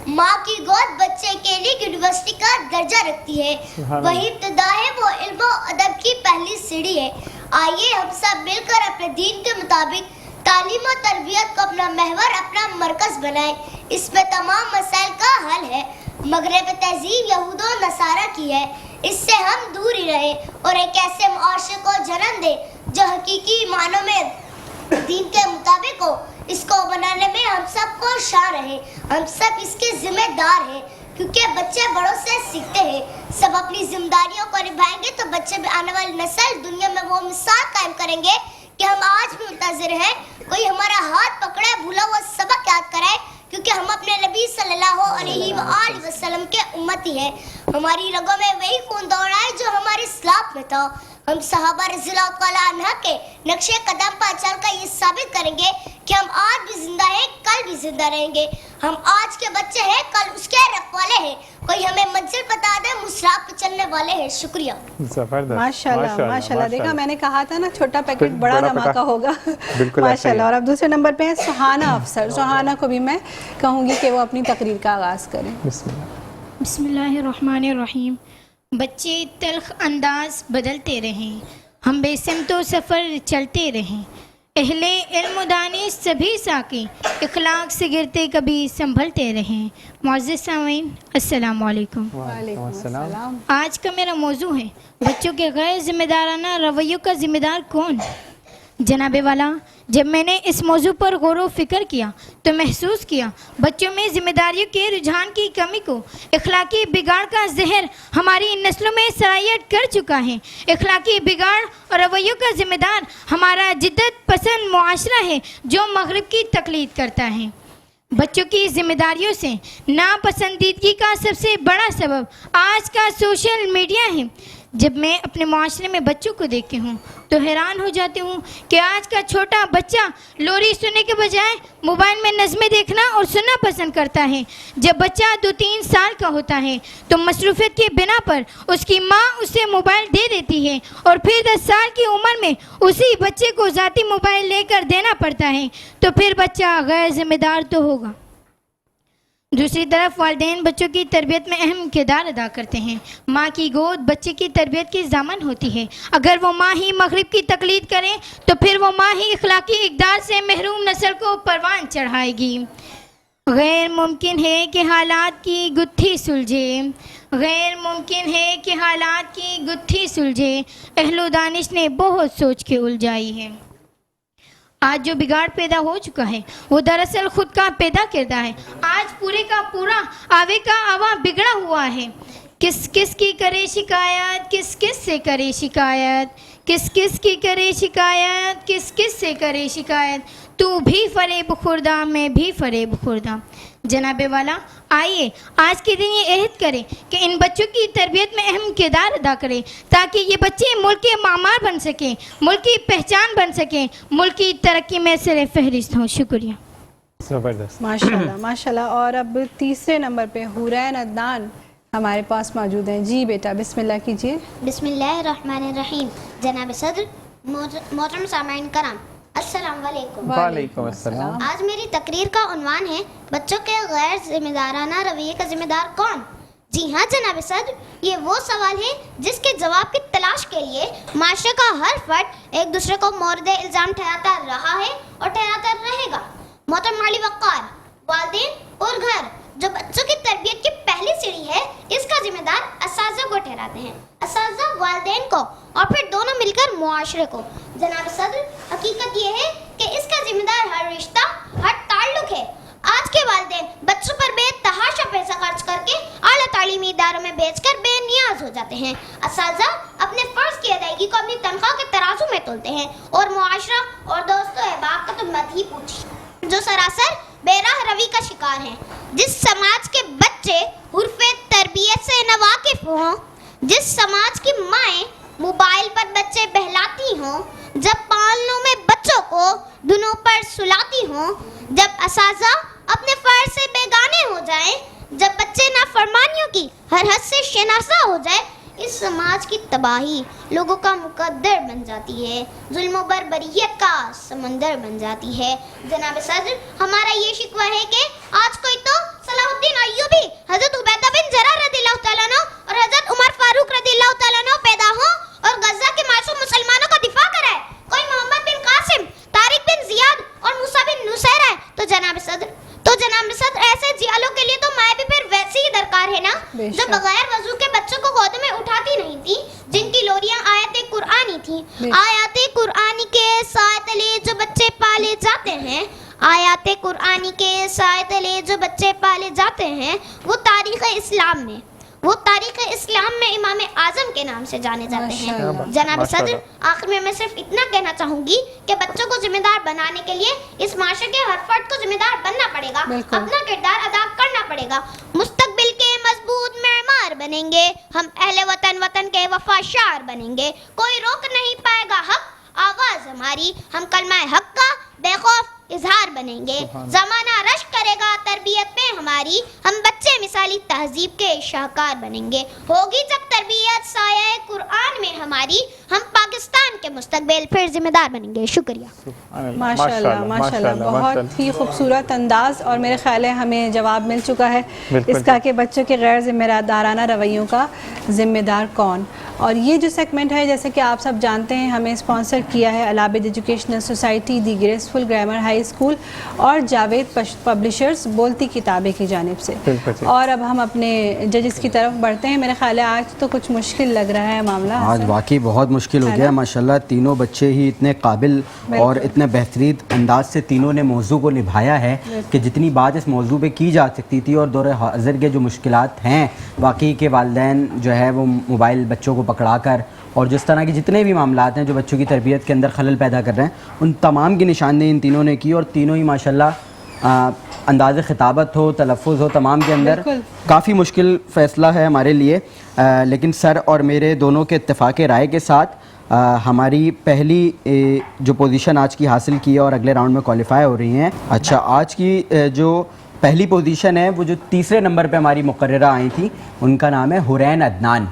माँ की गोद बच्चे के लिए यूनिवर्सिटी का दर्जा रखती है, वही इब्तिदा है, वो इल्म और अदब की पहली सीढ़ी है। आइए हम सब मिलकर अपने दीन के मुताबिक तालीम और तरबियत को अपना महवर, अपना मरकज बनाए। इसमें तमाम मसाइल का हल है। मगरब तहजीब यहूद और नसारा की है, इससे हम दूर ही रहे और एक ऐसे मुआशरे को जन्म दे जो हकीकी मानों में दीन के मुताबिक हो। इसको बनाने में हम सबको शान रहे, हम सब इसके जिम्मेदार हैं, क्योंकि बच्चे बड़ों से सीखते हैं। सब अपनी जिम्मेदारियों को निभाएंगे तो बच्चे भी आने वाली नस्ल दुनिया में वो मिसाल कायम करेंगे कि हम आज भी मुंतज़िर हैं कोई हमारा हाथ पकड़े, भूला हुआ सबक याद कराए, क्योंकि हम अपने नबी सल्लल्लाहु अलैहि वसल्लम के उम्मती हैं। हमारी रगों में वही खून दौड़ रहा है जो हमारे इस्लाफ में था। हम सहाबा रज़ियल्लाहु तआला अन्हा के नक्शे कदम पर चलकर ये साबित करेंगे कि हम आज भी जिंदा हैं, कल भी जिंदा रहेंगे। हम आज के बच्चे हैं, कल उसके रखवाले हैं। कोई हमें मंजिल बता दे, मुसराफ पे चलने वाले हैं। शुक्रिया। जबरदस्त, माशाल्लाह माशाल्लाह। देखा, मैंने कहा था ना छोटा पैकेट बिल्कुल, बड़ा बड़ा धमाका पटाखा। होगा। बिल्कुल ऐसा ही माशाल्लाह। है। और अब दूसरे नंबर पे है सुहाना अफसर। सुहाना को भी मैं कहूँगी कि वो अपनी तकरीर का आगाज़ करें। बिस्मिल्लाह। बिस्मिल्लाहिर्रहमानिर्रहीम। बच्चे तल्ख अंदाज बदलते रहें, हम बेसमतो सफ़र चलते रहें। अहले इल्म दानिश सभी साकी इखलाक से गिरते कभी संभलते रहें। मुअज़्ज़िज़ सामीन, अस्सलामु अलैकुम। वालेकुम अस्सलाम। आज का मेरा मौजू है बच्चों के गैर जिम्मेदाराना रवैयों का जिम्मेदार कौन। जनाबे वाला, जब मैंने इस मौजू पर गौर व फिक्र किया तो महसूस किया बच्चों में जिम्मेदारियों के रुझान की कमी को इखलाकी बिगाड़ का जहर हमारी इन नस्लों में सरायत कर चुका है। इखलाकी बिगाड़ और रवैयों का जिम्मेदार हमारा जिद्दत पसंद मुआशरा है जो मगरिब की तकलीद करता है। बच्चों की जिम्मेदारियों से नापसंदीदगी का सबसे बड़ा सबब आज का सोशल मीडिया है। जब मैं अपने माशरे में बच्चों को देखती हूँ तो हैरान हो जाती हूँ कि आज का छोटा बच्चा लोरी सुनने के बजाय मोबाइल में नज़में देखना और सुनना पसंद करता है। जब बच्चा 2-3 साल का होता है तो मसरूफियत के बिना पर उसकी माँ उसे मोबाइल दे देती है और फिर 10 साल की उम्र में उसी बच्चे को ज़ाती मोबाइल लेकर देना पड़ता है, तो फिर बच्चा गैर जिम्मेदार तो होगा। दूसरी तरफ वालिदैन बच्चों की तरबियत में अहम किरदार अदा करते हैं। माँ की गोद बच्चे की तरबियत की ज़ामन होती है। अगर वो माँ ही मगरिब की तकलीद करे तो फिर वो माँ ही इखलाकी इक़दार से महरूम नस्ल को परवान चढ़ाएगी। गैर मुमकिन है कि हालात की गुत्थी सुलझे, गैर मुमकिन है कि हालात की गुत्थी सुलझे। अहलो दानिश ने बहुत सोच के उलझाई है। आज जो बिगाड़ पैदा हो चुका है वो दरअसल खुद का पैदा करता है। आज पूरे का पूरा आवे का आवा बिगड़ा हुआ है। किस किस की करे शिकायत, किस किस से करे शिकायत, किस किस की करे शिकायत, किस किस से करे शिकायत। तू भी फरेब खुर्दा, मैं भी फरेब खुर्दा। जनाबे वाला, आइए आज के दिन ये अहद करें कि इन बच्चों की तरबियत में अहम किरदार अदा करें ताकि ये बच्चे मुल्क के मामार बन सकें, मुल्क की पहचान बन सकें, मुल्क की तरक्की में सर फहरिस्त हों। शुक्रिया। जबरदस्त। माशाल्लाह माशाल्लाह। और अब तीसरे नंबर पे हुरैन अदनान हमारे पास मौजूद हैं। जी बेटा, बिस्मिल्लाह कीजिए। बिस्मिल्लाहिर्रहमानिर्रहीम। जनाब सदर, मोहतरम सामाईन कराम, अस्सलाम वालेकुम। वालेकुम अस्सलाम। आज मेरी तकरीर का उन्वान है बच्चों के गैर जिम्मेदाराना रवैये का जिम्मेदार कौन। जी हाँ जनाब सदर, ये वो सवाल है जिसके जवाब की तलाश के लिए माशरे का हर फर्द एक दूसरे को मोरद इल्ज़ाम ठहराता रहा है और ठहराता रहेगा। मोहतरम माली वक़ार, वालिदैन और घर जो बच्चों की तरबियत की पहली सीढ़ी है, इसका जिम्मेदार असातिज़ा को ठहराते हैं। असातिज़ा वालिदैन को और फिर दोनों मिलकर मुआशरे को। जनाब सदर, हकीकत ये है कि इसका जिम्मेदार हर रिश्ता, हर ताल्लुक है। आज के वालिदैन बच्चों पर बेतहाशा पैसा खर्च करके आला तालीमी इदारों में भेजकर बेनियाज हो जाते हैं। असातिज़ा अपने फ़र्ज की अदायगी को अपनी तनख्वाह के तराजू में तोलते हैं और मुआशरा और दोस्तों अहबाब का तो मत ही पूछिए, जो सरासर बेराह रवी का शिकार हैं। जिस समाज के बच्चे हुर्फ़े तरबियत से नवाकिफ हों, जिस समाज की माएँ मोबाइल पर बच्चे बहलाती हों, जब पालनों में बच्चों को दुनों पर सुलाती हों, जब असातिज़ा अपने फ़र्ज से बेगाने हो जाएं, जब बच्चे नाफरमानियों की हर हद से शनासा हो जाए, इस समाज की तबाही लोगों का मुकद्दर बन जाती है, जुल्म और बर्बरियत का समंदर बन जाती है। जनाब सदर, हमारा ये शिकवा है कि आज कोई तो सलाहुद्दीन अय्यूबी, हजरत उबैदा बिन जरार रज़ियल्लाहु तआला अन्हु और हजरत उमर फारूक रज़ियल्लाहु तआला अन्हु पैदा हो और गजा के मासूम मुसलमानों का दिफा कराए। कोई मोहम्मद बिन कासिम, तारिक बिन जियाद और मूसा बिन नुसैर है। तो जनाब सदर ऐसे जियालों के लिए तो माए भी फिर वैसी ही दरकार है ना, जो बगैर वजू के बच्चों को गोद में उठाती नहीं थी, जिनकी लोरियां आयत कुरानी थी। आयत कुरानी के साए तले जो बच्चे पाले जाते हैं, आयत कुरानी के साए तले जो बच्चे पाले जाते हैं, वो तारीख इस्लाम में इमाम आजम के नाम से जाने जाते हैं। जनाब सदर, आखिर में मैं सिर्फ इतना कहना चाहूंगी कि बच्चों को जिम्मेदार बनाने के लिए इस माशरे के हर फर्द को जिम्मेदार बनना पड़ेगा, अपना किरदार अदा करना पड़ेगा। मुस्तकबिल के मजबूत मेमार बनेंगे हम, अहले वतन के वफाशार बनेंगे। कोई रोक नहीं पाएगा हक आवाज हमारी, हम कलमा हक का बेखौफ इजहार बनेंगे। जमाना रश करेगा तरबियत में हमारी, हम बच्चे मिसाली तहजीब के शाहकार बनेंगे। होगी जब तरबियत साया कुरान में हमारी, हम पाकिस्तान के मुस्तकबिल फिर जिम्मेदार बनेंगे। शुक्रिया। माशाल्लाह माशाल्लाह, बहुत ही खूबसूरत अंदाज। और मेरे ख्याल है हमें जवाब मिल चुका है इसका कि बच्चों के गैर जिम्मेदाराना रवैयों का जिम्मेदार कौन। और ये जो सेगमेंट है, जैसे कि आप सब जानते हैं, हमें स्पॉन्सर किया है अलाबिद educational society, the graceful grammar high school और जावेद पब्लिशर्स बोलती किताबें की जानिब से। और अब हम अपने जजेस की तरफ बढ़ते हैं। मेरे ख्याल है आज तो कुछ मुश्किल लग रहा है मामला। आज वाकई बहुत मुश्किल हो गया। माशाल्लाह तीनों बच्चे ही इतने काबिल और इतने बेहतरीन अंदाज से तीनों ने मौजू को निभाया है कि जितनी बात इस मौजू पे की जा सकती थी और दौर हाज़िर के जो मुश्किलात हैं, वाकई के वालिदैन जो है वो मोबाइल बच्चों को पकड़ा कर और जिस तरह के जितने भी मामलात हैं जो बच्चों की तरबियत के अंदर खलल पैदा कर रहे हैं, उन तमाम की निशानदेही इन तीनों ने की। और तीनों ही माशाल्लाह अंदाज़ ख़िताबत हो, तलफ़ुज़ हो, तमाम के अंदर काफ़ी मुश्किल फ़ैसला है हमारे लिए। लेकिन सर और मेरे दोनों के इत्तेफ़ाक़ राय के साथ हमारी पहली जो पोजीशन आज की हासिल की है और अगले राउंड में क्वालिफाई हो रही हैं। अच्छा, आज की जो पहली पोजीशन है, वो जो तीसरे नंबर पे हमारी मुकर्ररा आई थी, उनका नाम है हुरैन अदनान,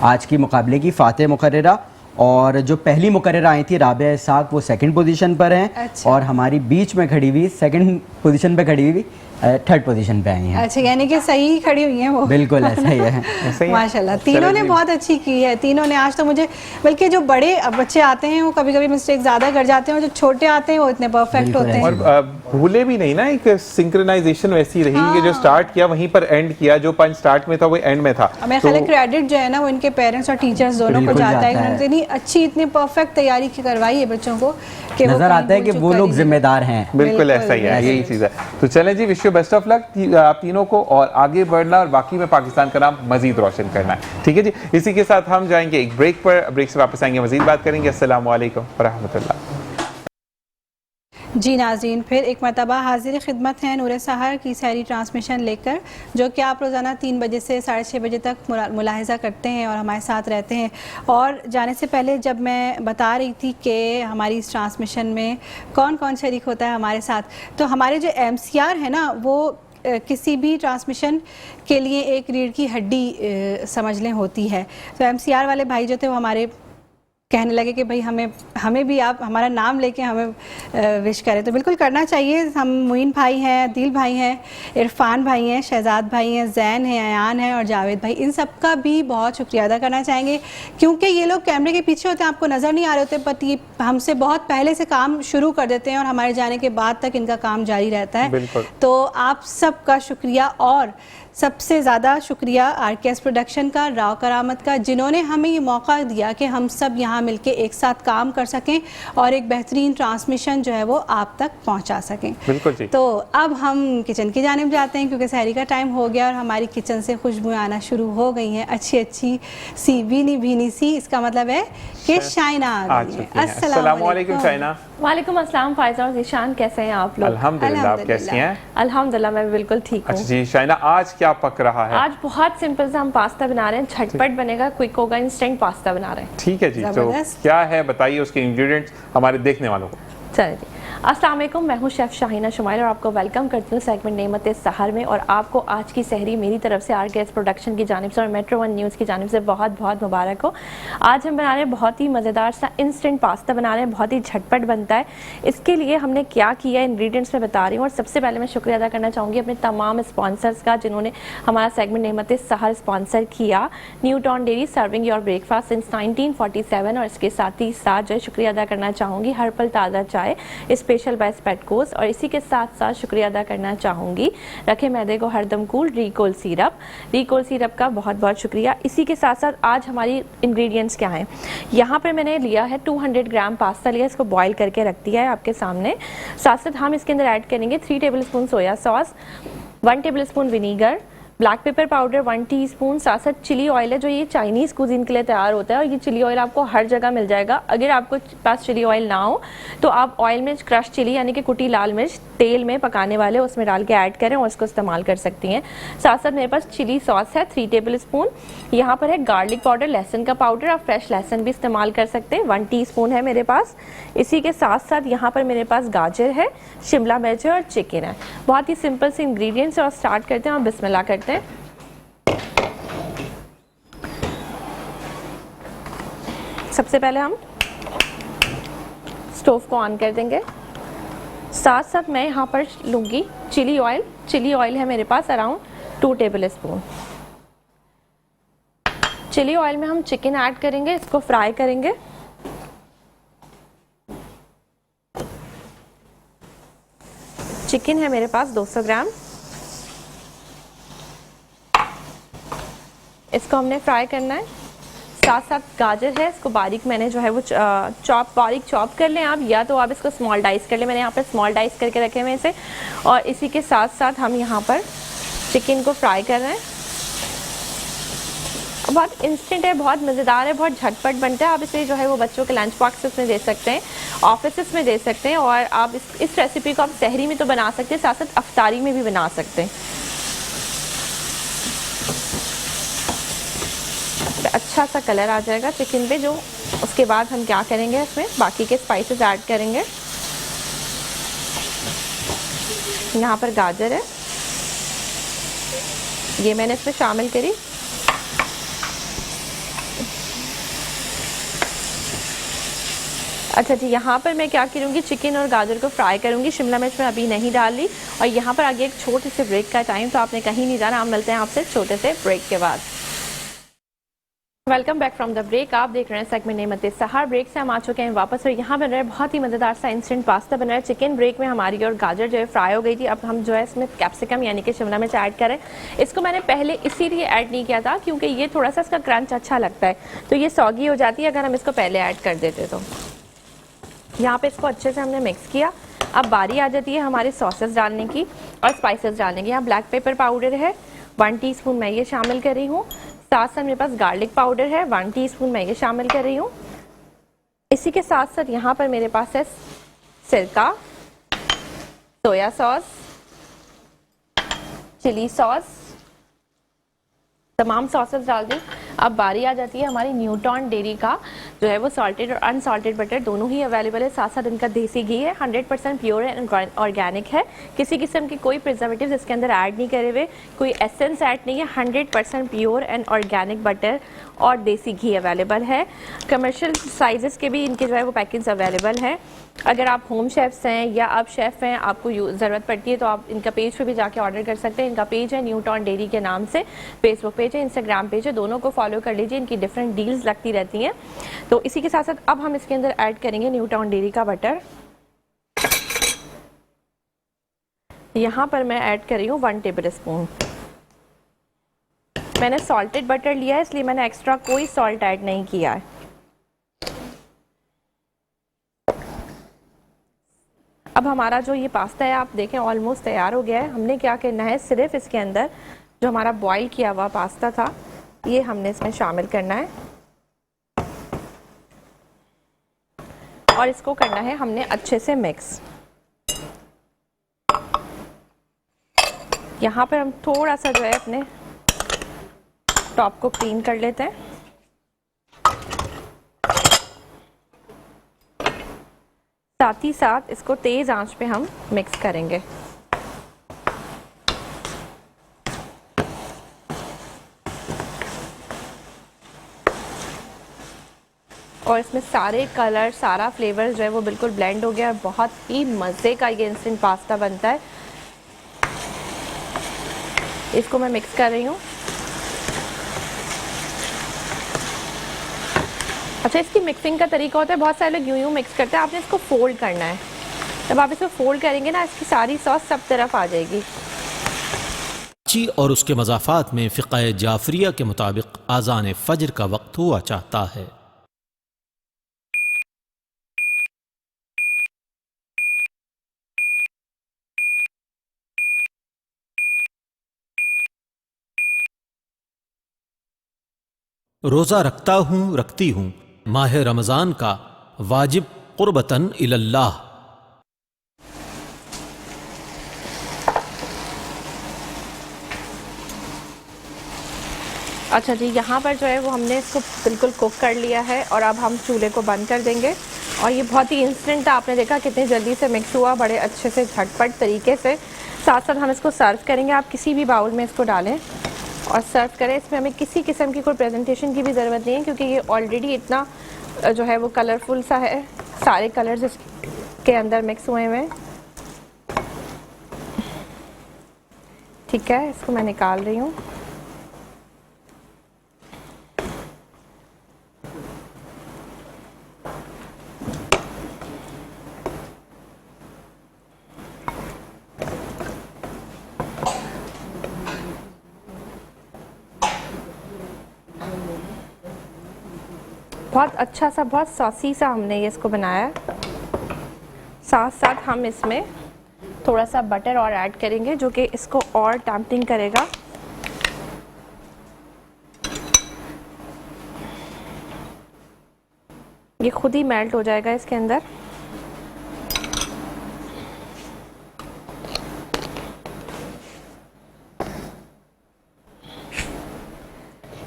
आज की मुकाबले की फ़ातेह मुकर्ररा। और जो पहली मुकर्ररा आई थी राबिया इसाक, वो सेकंड पोजीशन पर हैं। अच्छा। और हमारी बीच में खड़ी हुई सेकंड पोजीशन पे खड़ी हुई थर्ड पोजीशन पे आई हैं। अच्छा, यानी कि सही खड़ी हुई हैं वो। बिल्कुल ऐसा ही है। माशाल्लाह तीनों ने बहुत अच्छी की है। तीनों ने आज तो मुझे, बल्कि जो बड़े बच्चे आते हैं वो कभी कभी मिस्टेक ज़्यादा कर जाते हैं और जो छोटे आते हैं वो इतने परफेक्ट होते हैं। और भूले भी नहीं ना, एक सिंक्रोनाइजेशन वैसी रही कि जो स्टार्ट किया वहीं पर एंड किया, जो पंच स्टार्ट में था वो एंड में था। मेरे ख्याल है क्रेडिट जो है ना वो इनके पेरेंट्स और टीचर्स दोनों को जाता है। उन्होंने इतनी अच्छी, इतनी परफेक्ट तैयारी करवाई है बच्चों को कि नजर आता है कि वो लोग जिम्मेदार हैं। बिल्कुल ऐसा ही है, यही चीज़ है। तो चलें जी, wish you best of luck आप तीनों को, और आगे बढ़ना और बाकी में पाकिस्तान का नाम मजीद रोशन करना है। ठीक है जी, इसी के साथ हम जाएंगे एक ब्रेक पर, ब्रेक से वापस आएंगे, मजीद बात करेंगे। अस्सलाम वालेकुम व रहमतुल्लाह। जी नाज़रीन, फिर एक मरतबा हाजिर खिदमत हैं नूर सहर की सहरी ट्रांसमिशन लेकर, जो कि आप रोज़ाना 3 बजे से 6:30 बजे तक मुलाहिज़ा करते हैं और हमारे साथ रहते हैं। और जाने से पहले जब मैं बता रही थी कि हमारी इस ट्रांसमिशन में कौन कौन शरीक होता है हमारे साथ, तो हमारे जो MCR है ना, वो किसी भी ट्रांसमिशन के लिए एक रीढ़ की हड्डी समझ लें होती है। तो MCR वाले भाई जो थे वो हमारे कहने लगे कि भाई हमें भी आप हमारा नाम लेके हमें विश करें, तो बिल्कुल करना चाहिए। हम मुइन भाई हैं, अदील भाई हैं, इरफान भाई हैं, शहजाद भाई हैं, जैन हैं, अयान हैं और जावेद भाई, इन सब का भी बहुत शुक्रिया अदा करना चाहेंगे, क्योंकि ये लोग कैमरे के पीछे होते हैं, आपको नज़र नहीं आ रहे होते, बट ये हमसे बहुत पहले से काम शुरू कर देते हैं और हमारे जाने के बाद तक इनका काम जारी रहता है। तो आप सबका शुक्रिया, और सबसे ज़्यादा शुक्रिया RKS प्रोडक्शन का, राव करामत का, जिन्होंने हमें ये मौका दिया कि हम सब यहाँ मिलके एक साथ काम कर सकें और एक बेहतरीन ट्रांसमिशन जो है वो आप तक पहुँचा सकें। बिल्कुल जी। तो अब हम किचन की जानिब जाते हैं, क्योंकि सहरी का टाइम हो गया और हमारी किचन से खुशबू आना शुरू हो गई हैं, अच्छी अच्छी सी, भीनी भीनी सी। इसका मतलब है कि शाइना आ गई है। अस्सलाम वालेकुम शाइना। वालेकुम अस्सलाम फ़ायज़ा और ज़ीशान, कैसे हैं आप लोग? अल्हम्दुलिल्लाह, आप कैसी हैं? अल्हम्दुलिल्लाह, मैं बिल्कुल ठीक हूँ। अच्छा जी शाइना, आज क्या पक रहा है? आज बहुत सिंपल सा हम पास्ता बना रहे हैं, झटपट बनेगा, क्विक होगा, इंस्टेंट पास्ता बना रहे हैं। ठीक है जी, तो क्या है बताइए उसके इंग्रेडिएंट्स हमारे देखने वालों को। चलिए जी, अस्सलाम वालेकुम, मैं हूं शेफ़ शाहीना शुमाइल और आपको वेलकम करती हूं सेगमेंट नेमत सहर में। और आपको आज की सहरी मेरी तरफ से आरकेएस प्रोडक्शन की जानिब से और मेट्रो वन न्यूज़ की जानिब से बहुत बहुत मुबारक हो। आज हम बना रहे हैं बहुत ही मज़ेदार सा इंस्टेंट पास्ता बना रहे हैं, बहुत ही झटपट बनता है। इसके लिए हमने क्या किया इंग्रेडिएंट्स में बता रही हूँ। और सबसे पहले मैं शुक्रिया अदा करना चाहूँगी अपने तमाम स्पॉन्सर्स का जिन्होंने हमारा सेगमेंट नेमत सहर स्पॉन्सर किया। Newton dairy serving your breakfast since 1947। और इसके साथ ही साथ जो है शुक्रिया अदा करना चाहूँगी हर पल ताज़ा चाय स्पेशल बाय स्पेटकोस। और इसी के साथ साथ शुक्रिया अदा करना चाहूँगी रखे मैदे को हरदम कूल रिकोल सिरप का बहुत बहुत शुक्रिया। इसी के साथ साथ आज हमारी इंग्रेडिएंट्स क्या हैं। यहाँ पर मैंने लिया है 200 ग्राम पास्ता लिया, इसको बॉईल करके रख दिया है आपके सामने। साथ साथ हम इसके अंदर ऐड करेंगे 3 tablespoon soya sauce, 1 tablespoon vinegar, black pepper powder 1 teaspoon, साथ साथ चिली ऑयल है जो ये चाइनीज़ कुजीन के लिए तैयार होता है। और ये चिली ऑयल आपको हर जगह मिल जाएगा। अगर आपको पास चिली ऑयल ना हो तो आप ऑयल में क्रश चिली यानी कि कुटी लाल मिर्च तेल में पकाने वाले उसमें डाल के ऐड करें और उसको इस्तेमाल कर सकती हैं। साथ साथ मेरे पास चिली सॉस है 3 टेबलस्पून। यहाँ पर है गार्लिक पाउडर, लहसुन का पाउडर, आप फ्रेश लहसुन भी इस्तेमाल कर सकते हैं, 1 टीस्पून है मेरे पास। इसी के साथ साथ यहाँ पर मेरे पास गाजर है, शिमला मिर्च है और चिकन है। बहुत ही सिंपल से इंग्रेडिएंट्स और स्टार्ट करते हैं और बिस्मिल्लाह करते हैं। सबसे पहले हम स्टोव को ऑन कर देंगे। साथ साथ मैं यहाँ पर लूँगी चिली ऑयल है मेरे पास अराउंड 2 टेबलस्पून। चिली ऑयल में हम चिकन ऐड करेंगे, इसको फ्राई करेंगे। चिकन है मेरे पास 200 ग्राम, इसको हमने फ्राई करना है। साथ साथ गाजर है, इसको बारीक मैंने जो है वो बारीक चॉप कर लें आप, या तो आप इसको स्मॉल डाइस कर लें। मैंने यहाँ पर स्मॉल डाइस करके रखे हुए इसे। और इसी के साथ साथ हम यहाँ पर चिकन को फ्राई कर रहे हैं। बहुत इंस्टेंट है, बहुत मज़ेदार है, बहुत झटपट बनता है। आप इसे जो है वो बच्चों के लंच बॉक्सेस में दे सकते हैं, ऑफिस में दे सकते हैं। और आप इस रेसिपी को आप सहरी में तो बना सकते हैं, साथ साथ अफ्तारी में भी बना सकते हैं। अच्छा सा कलर आ जाएगा चिकन पे जो। उसके बाद हम क्या करेंगे, इसमें बाकी के स्पाइसेस ऐड करेंगे। यहाँ पर गाजर है, ये मैंने इसमें शामिल करी। अच्छा जी, यहाँ पर मैं क्या करूँगी, चिकन और गाजर को फ्राई करूँगी। शिमला मिर्च में अभी नहीं डाली। और यहाँ पर आगे एक छोटे से ब्रेक का टाइम, तो आपने कहीं नहीं जाना। हम मिलते हैं आपसे छोटे से ब्रेक के बाद। Welcome back from the break. आप देख रहे हैं सेगमेंट नेमत सहर। ब्रेक से हम आ चुके हैं वापस और यहाँ बन रहा है बहुत ही मज़ेदार सा इंस्टेंट पास्ता बन रहा है। चिकन ब्रेक में हमारी और गाजर जो है फ्राई हो गई थी। अब हम जो है इसमें कैप्सिकम यानी कि शिमला मिर्च ऐड करें। इसको मैंने पहले इसीलिए ऐड नहीं किया था क्योंकि ये थोड़ा सा इसका क्रंच अच्छा लगता है, तो ये सॉगी हो जाती है अगर हम इसको पहले ऐड कर देते। तो यहाँ पर इसको अच्छे से हमने मिक्स किया। अब बारी आ जाती है हमारे सॉसेस डालने की और स्पाइसेस डालने की। यहाँ ब्लैक पेपर पाउडर है 1 टीस्पून, मैं ये शामिल कर रही हूँ। साथ साथ मेरे पास गार्लिक पाउडर है 1 टीस्पून, मैं ये शामिल कर रही हूँ। इसी के साथ साथ यहाँ पर मेरे पास है सिरका, सोया सॉस, चिली सॉस, तमाम सॉसेस डाल दी। अब बारी आ जाती है हमारी न्यूटॉन डेयरी का जो है वो सॉल्टेड और अनसॉल्टेड बटर दोनों ही अवेलेबल है। साथ साथ इनका देसी घी है, 100% प्योर एंड ऑर्गेनिक है। किसी किस्म की कोई प्रिजर्वेटिव्स इसके अंदर ऐड नहीं करे हुए, कोई एसेंस ऐड नहीं है। 100% प्योर एंड ऑर्गेनिक बटर और देसी घी अवेलेबल है। कमर्शियल साइजेस के भी इनके जो है वो पैकेट्स अवेलेबल हैं। अगर आप होम शेफ्स हैं या आप शेफ़ हैं, आपको ज़रूरत पड़ती है तो आप इनका पेज पे भी जाके ऑर्डर कर सकते हैं। इनका पेज है न्यूटॉन डेयरी के नाम से, फेसबुक पेज है, इंस्टाग्राम पेज है, दोनों को फॉलो कर लीजिए। इनकी डिफरेंट डील्स लगती रहती हैं। तो इसी के साथ साथ अब हम इसके अंदर ऐड करेंगे न्यूटॉन डेयरी का बटर। यहाँ पर मैं ऐड कर रही हूँ 1 टेबलस्पून। मैंने सॉल्टेड बटर लिया है इसलिए मैंने एक्स्ट्रा कोई सॉल्ट ऐड नहीं किया है। अब हमारा जो ये पास्ता है आप देखें ऑलमोस्ट तैयार हो गया है। हमने क्या करना है, सिर्फ इसके अंदर जो हमारा बॉईल किया हुआ पास्ता था ये हमने इसमें शामिल करना है और इसको करना है हमने अच्छे से मिक्स। यहाँ पर हम थोड़ा सा जो है अपने टॉप को क्लीन कर लेते हैं। साथ ही साथ इसको तेज़ आंच पे हम मिक्स करेंगे। और इसमें सारे कलर, सारा फ्लेवर जो है वो बिल्कुल ब्लेंड हो गया है। बहुत ही मज़े का ये इंस्टेंट पास्ता बनता है। इसको मैं मिक्स कर रही हूँ। अच्छा, इसकी मिक्सिंग का तरीका होता है, बहुत सारे लोग यूं मिक्स करते हैं, आपने इसको फोल्ड करना है। जब आप इसको फोल्ड करेंगे ना, इसकी सारी सॉस सब तरफ आ जाएगी। ची और उसके मज़ाफ़ात में फ़िक़्ह जाफ़रिया के मुताबिक आज़ान फ़ज्र का वक्त हुआ चाहता है। रोज़ा रखता हूँ, रखती हूँ माह रमज़ान का वाजिब क़ुर्बतन इलल्लाह। अच्छा जी, यहाँ पर जो है वो हमने इसको बिल्कुल कुक कर लिया है और अब हम चूल्हे को बंद कर देंगे। और ये बहुत ही इंस्टेंट था, आपने देखा कितनी जल्दी से मिक्स हुआ, बड़े अच्छे से झटपट तरीके से। साथ साथ हम इसको सर्व करेंगे। आप किसी भी बाउल में इसको डालें और सर्व करें। इसमें हमें किसी किस्म की कोई प्रेजेंटेशन की भी ज़रूरत नहीं है, क्योंकि ये ऑलरेडी इतना जो है वो कलरफुल सा है। सारे कलर्स इसके अंदर मिक्स हुए हुए हैं। ठीक है, इसको मैं निकाल रही हूँ। बहुत अच्छा सा, बहुत सॉसी सा हमने ये इसको बनाया है। साथ साथ हम इसमें थोड़ा सा बटर और ऐड करेंगे, जो कि इसको और टेम्पटिंग करेगा। ये खुद ही मेल्ट हो जाएगा इसके अंदर।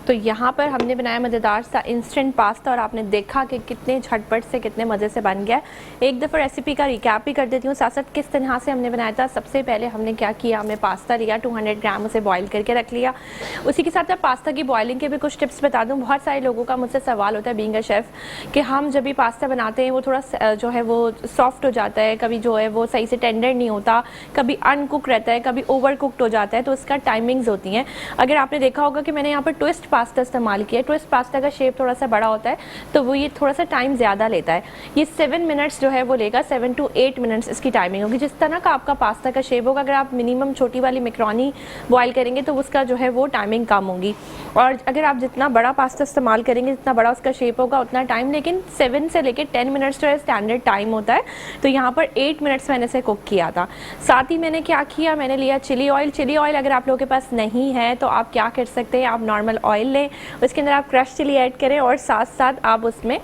तो यहाँ पर हमने बनाया मज़ेदार सा इंस्टेंट पास्ता और आपने देखा कि कितने झटपट से, कितने मज़े से बन गया है। एक दफ़ा रेसिपी का रिकैप भी कर देती हूँ, साथ साथ किस तरह से हमने बनाया था। सबसे पहले हमने क्या किया, हमने पास्ता लिया, 200 ग्राम उसे बॉईल करके रख लिया। उसी के साथ पास्ता की बॉयलिंग के भी कुछ टिप्स बता दूँ। बहुत सारे लोगों का मुझसे सवाल होता है बीइंग अ शेफ़ कि हम जब भी पास्ता बनाते हैं वो थोड़ा जो है वो सॉफ्ट हो जाता है, कभी जो है वो सही से टेंडर नहीं होता, कभी अनकुक रहता है, कभी ओवर कुकड हो जाता है। तो इसका टाइमिंग्स होती हैं। अगर आपने देखा होगा कि मैंने यहाँ पर ट्विस्ट पास्ता इस्तेमाल किया। ट्विस्ट पास्ता का शेप थोड़ा सा बड़ा होता है, तो वो ये थोड़ा सा टाइम ज़्यादा लेता है। ये 7 मिनट्स जो है वो लेगा, 7 to 8 मिनट्स इसकी टाइमिंग होगी। जिस तरह का आपका पास्ता का शेप होगा, अगर आप मिनिमम छोटी वाली मैक्रोनी बॉयल करेंगे तो उसका जो है वो टाइमिंग कम होगी। और अगर आप जितना बड़ा पास्ता इस्तेमाल करेंगे, जितना बड़ा उसका शेप होगा उतना टाइम, लेकिन 7 से लेकर 10 मिनट्स जो है स्टैंडर्ड टाइम होता है। तो यहाँ पर 8 मिनट्स मैंने इसे कुक किया था। साथ ही मैंने क्या किया, मैंने लिया चिली ऑयल। चिली ऑयल अगर आप लोगों के पास नहीं है तो आप क्या कर सकते हैं, आप नॉर्मल ऑयल लें, उसके अंदर आप क्रश चिली ऐड करें और साथ साथ आप उसमें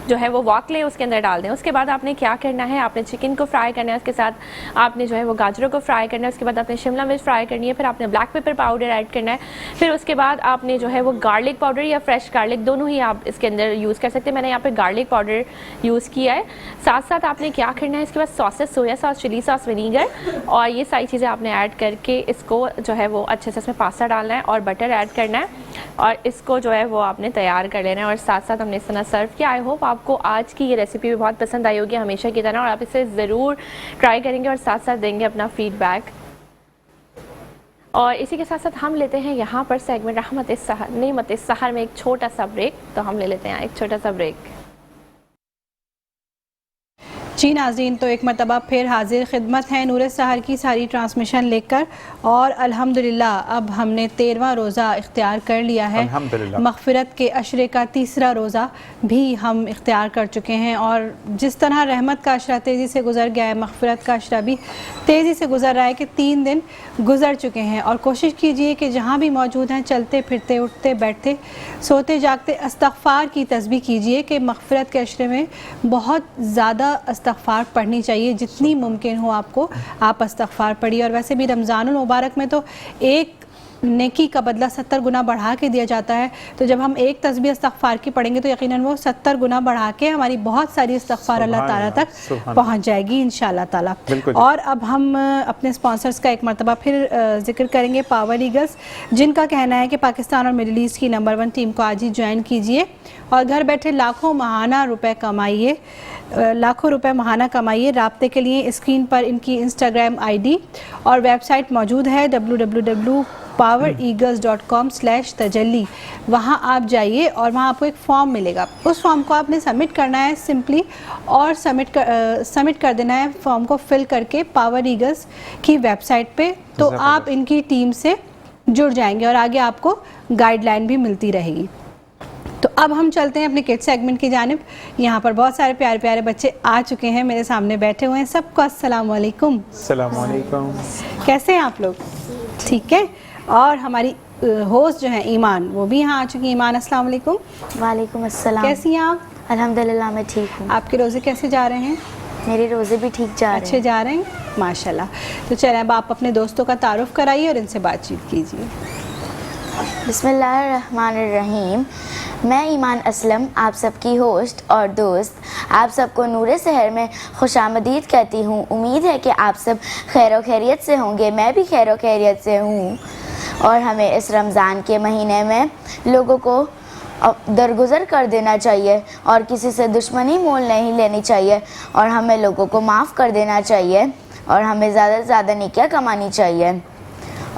जो है वो वॉक लें, उसके अंदर डाल दें। उसके बाद आपने क्या करना है, आपने चिकन को फ्राई करना है, उसके साथ आपने जो है वो गाजरों को फ्राई करना है, उसके बाद आपने शिमला मिर्च फ्राई करनी है, फिर आपने ब्लैक पेपर पाउडर ऐड करना है, फिर उसके बाद आपने जो है वो गार्लिक पाउडर या फ्रेश गार्लिक दोनों ही आप इसके अंदर यूज़ कर सकते हैं। मैंने यहाँ पे गार्लिक पाउडर यूज़ किया है। साथ साथ आपने क्या करना है, इसके बाद sauces, soya sauce, chilli sauce, vinegar और ये सारी चीज़ें आपने ऐड करके इसको जो है वो अच्छे से इसमें पास्ता डालना है और बटर ऐड करना है और इसको जो है वो आपने तैयार कर लेना है। और साथ साथ हमने इस तरह सर्व किया। आई होप आपको आज की ये रेसिपी भी बहुत पसंद आई होगी हमेशा की तरह, और आप इसे ज़रूर ट्राई करेंगे और साथ साथ देंगे अपना फीडबैक। और इसी के साथ साथ हम लेते हैं यहाँ पर सेगमेंट रहमत सहर नेमत सहर में एक छोटा सा ब्रेक। तो हम ले लेते हैं एक छोटा सा ब्रेक। जी नाज़रीन, तो एक मरतबा फिर हाजिर खिदमत है नूर सहर की सारी ट्रांसमिशन लेकर, और अल्हम्दुलिल्लाह अब हमने 13वां रोज़ा इख्तियार कर लिया है। मग़फ़िरत के अशरे का 3रा रोज़ा भी हम इख्तियार कर चुके हैं, और जिस तरह रहमत का अशरा तेज़ी से गुज़र गया है, मग़फ़िरत का अशरा भी तेज़ी से गुज़र रहा है कि 3 दिन गुज़र चुके हैं। और कोशिश कीजिए कि जहाँ भी मौजूद हैं, चलते फिरते, उठते बैठते, सोते जागते इस्तग़फ़ार की तस्बीह कीजिए कि मग़फ़िरत के अशरे में बहुत ज़्यादा इस्तग़फ़ार पढ़नी चाहिए, जितनी मुमकिन हो आपको आप इस्तग़फ़ार पढ़िए। और वैसे भी रमज़ानुल मुबारक में तो एक नेकी का बदला 70 गुना बढ़ा के दिया जाता है। तो जब हम एक तस्बीह इस्तग़फ़ार की पढ़ेंगे तो यकीनन वो 70 गुना बढ़ा के हमारी बहुत सारी इस्तग़फ़ार अल्लाह ताला तक पहुंच जाएगी इंशाअल्लाह ताला। और अब हम अपने स्पॉन्सर्स का एक मरतबा फिर जिक्र करेंगे, पावर ईगल्स, जिनका कहना है कि पाकिस्तान और मिडिल ईस्ट की नंबर 1 टीम को आज ही ज्वाइन कीजिए और घर बैठे लाखों महाना रुपए कमाइए, लाखों रुपए महाना कमाइए। राब्ते के लिए स्क्रीन पर इनकी इंस्टाग्राम आईडी और वेबसाइट मौजूद है www.powereagles.com/tajalli। वहाँ आप जाइए और वहाँ आपको एक फॉर्म मिलेगा, उस फॉर्म को आपने सबमिट करना है सिंपली, और सबमिट कर देना है फॉर्म को फिल करके पावर ईगल्स की वेबसाइट पे। तो आप इनकी टीम से जुड़ जाएंगे और आगे आपको गाइडलाइन भी मिलती रहेगी। तो अब हम चलते हैं अपने किड्स सेगमेंट की जानिब। यहाँ पर बहुत सारे प्यारे प्यारे बच्चे आ चुके हैं, मेरे सामने बैठे हुए हैं। सबको अस्सलाम वालेकुम। कैसे हैं आप लोग? ठीक है। और हमारी होस्ट जो है ईमान, वो भी यहाँ आ चुकी है। ईमान, अस्सलाम वालेकुम। वालेकुम अस्सलाम। कैसी हैं आप? अल्हम्दुलिल्लाह मैं ठीक हूँ। आपके रोज़े कैसे जा रहे हैं? मेरे रोज़े भी ठीक जा रहे हैं। अच्छे जा रहे हैं, माशाल्लाह। तो चलें अब आप अपने दोस्तों का तारुफ कराइए और इनसे बातचीत कीजिए। बिस्मिल्लाहिर्रहमानिर्रहीम। मैं ईमान असलम, आप सबकी होस्ट और दोस्त, आप सबको नूरे सहर में खुशामदीद कहती हूँ। उम्मीद है कि आप सब खैर खैरियत से होंगे। मैं भी खैर खैरियत से हूँ। और हमें इस रमज़ान के महीने में लोगों को दरगुजर कर देना चाहिए और किसी से दुश्मनी मोल नहीं लेनी चाहिए और हमें लोगों को माफ़ कर देना चाहिए और हमें ज़्यादा से ज़्यादा नेकियां कमानी चाहिए।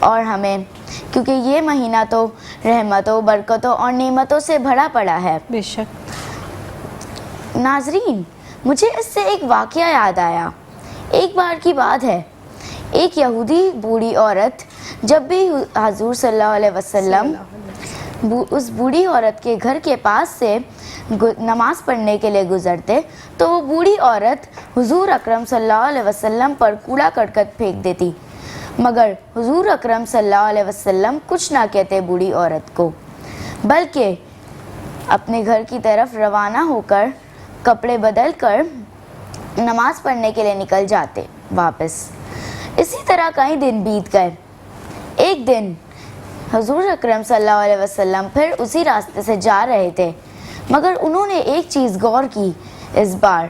और हमें, क्योंकि ये महीना तो रहमतों, बरकतों और नेमतों से भरा पड़ा है। बेशक। नाजरीन, मुझे इससे एक वाक़या याद आया। एक बार की बात है, एक यहूदी बूढ़ी औरत जब भी हुजूर सल्लल्लाहु अलैहि वसल्लम उस बूढ़ी औरत के घर के पास से नमाज़ पढ़ने के लिए गुज़रते तो वो बूढ़ी औरत हुजूर अकरम सल्लल्लाहु अलैहि वसल्लम पर कूड़ा करकट फेंक देती, मगर हुजूर अकरम सल्लल्लाहु अलैहि वसल्लम कुछ ना कहते बूढ़ी औरत को, बल्कि अपने घर की तरफ रवाना होकर कपड़े बदल कर नमाज़ पढ़ने के लिए निकल जाते वापस। इसी तरह कई दिन बीत गए। एक दिन हुजूर अकरम सल्लल्लाहु अलैहि वसल्लम फिर उसी रास्ते से जा रहे थे, मगर उन्होंने एक चीज़ गौर की इस बार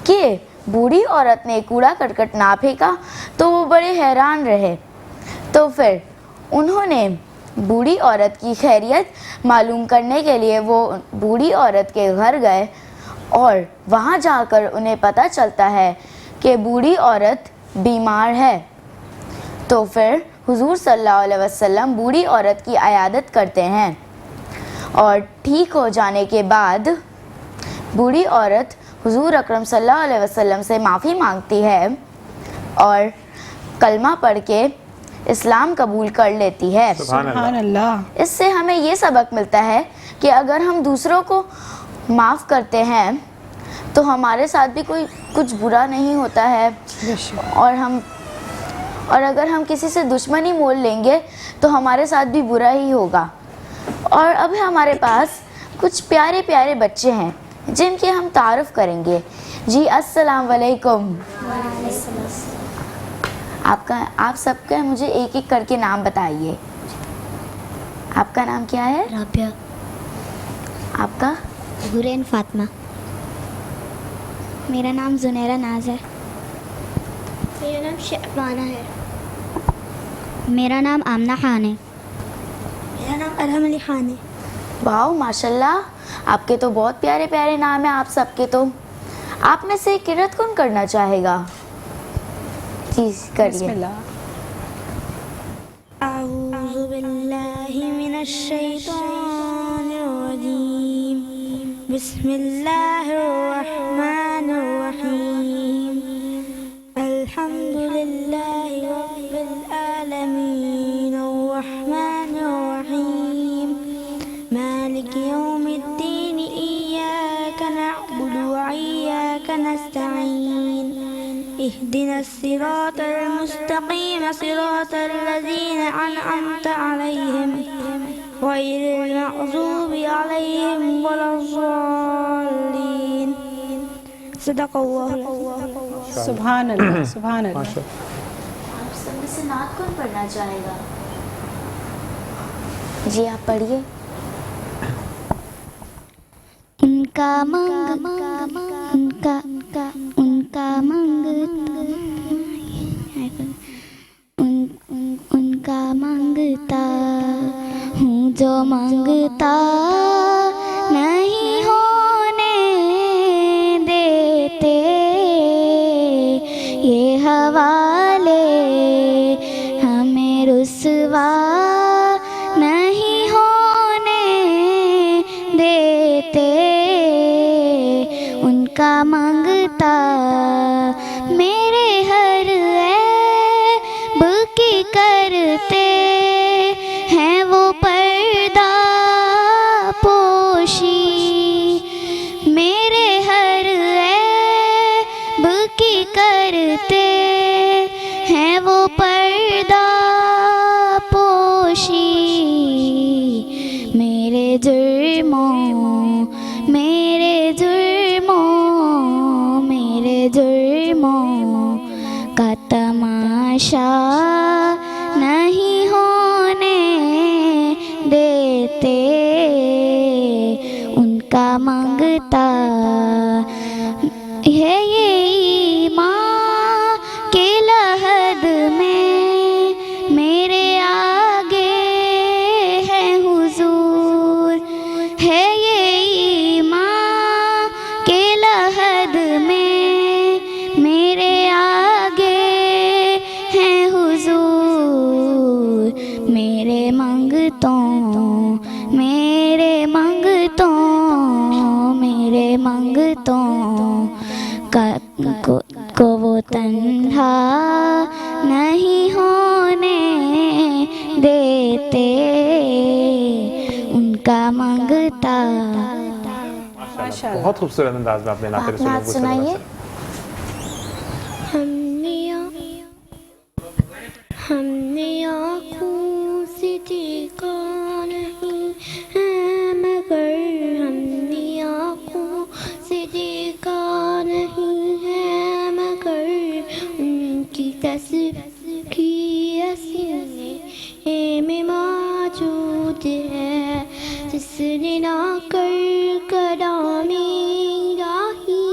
कि बूढ़ी औरत ने कूड़ा करकट ना फेंका, तो वो बड़े हैरान रहे। तो फिर उन्होंने बूढ़ी औरत की खैरियत मालूम करने के लिए वो बूढ़ी औरत के घर गए और वहाँ जाकर उन्हें पता चलता है कि बूढ़ी औरत बीमार है। तो फिर हुजूर सल्लल्लाहु अलैहि वसल्लम बूढ़ी औरत की अयादत करते हैं और ठीक हो जाने के बाद बूढ़ी औरत हुजूर अकरम सल्लल्लाहु अलैहि वसल्लम से माफ़ी मांगती है और कलमा पढ़ के इस्लाम कबूल कर लेती है। सुभान अल्लाह। इससे हमें ये सबक मिलता है कि अगर हम दूसरों को माफ़ करते हैं तो हमारे साथ भी कोई कुछ बुरा नहीं होता है, और अगर हम किसी से दुश्मनी मोल लेंगे तो हमारे साथ भी बुरा ही होगा। और अब हमारे पास कुछ प्यारे प्यारे बच्चे हैं जिनके हम तारुफ करेंगे। जी अस्सलाम वालेकुम। आप सबका मुझे एक एक करके नाम बताइए। आपका नाम क्या है? राबिया। आपका? गुरेन फातिमा। मेरा नाम जुनैरा नाज है। मेरा नाम शहबाना है। मेरा नाम आमना खान है। मेरा नाम अरहम अली खान है। वाह माशाल्लाह, आपके तो बहुत प्यारे प्यारे नाम हैं आप सबके। तो आप में से किरत कौन करना चाहेगा? जी करिए। अऊज़ु बिल्लाहि मिनश शैतानिर रजीम। बिस्मिल्लाहिर रहमानिर रहीम। अल्हम्दुलिल्लाहि रब्बिल आलमीन अर्रहमानिर रहीम मालिक यौमिद्दीन इय्याका नअबुदु व इय्याका नस्तईन इहदिनस सिरातल मुस्तकीम सिरातल लज़ीना अनअमता अलैहिम गैरिल मग़ज़ूबि अलैहिम वलज़्ज़ालिन। सदक़ल्लाहुल अज़ीम। सुभान अल्लाह, सुभान अल्लाह। आप सब में से नात कौन पढ़ना चाहेगा? जी आप पढ़िए। उनका मंग उनका उनका मंग उनका मांगता हूँ जो मांगता नहीं होने देते, ये हवाले हमें रुसवा नहीं होने देते। उनका मांगता मेरे हर ऐब की करते हैं वो पर्दा पोशी, मेरे हर ऐब की करते हैं वो पर्दा पोशी। मेरे जुर्मों का तमाशा नहीं होने देते। उनका मांगता है ये ईमान के लहद में मेरे आगे है हुजूर, है ये ईमान के लहद में मेरे आगे है हुजूर। मेरे मंगतों को वो तन्हा नहीं होने देते। उनका मांगता। बहुत खूबसूरत अंदाज में आपने नाते रसूल को सुनाइए। हमने आँखों से देखा नहीं है मगर, हमने आँखों से देखा नहीं है मगर, उनकी तस्वीर सीने में मौजूद है। जिसने ना कर कलामे इलाही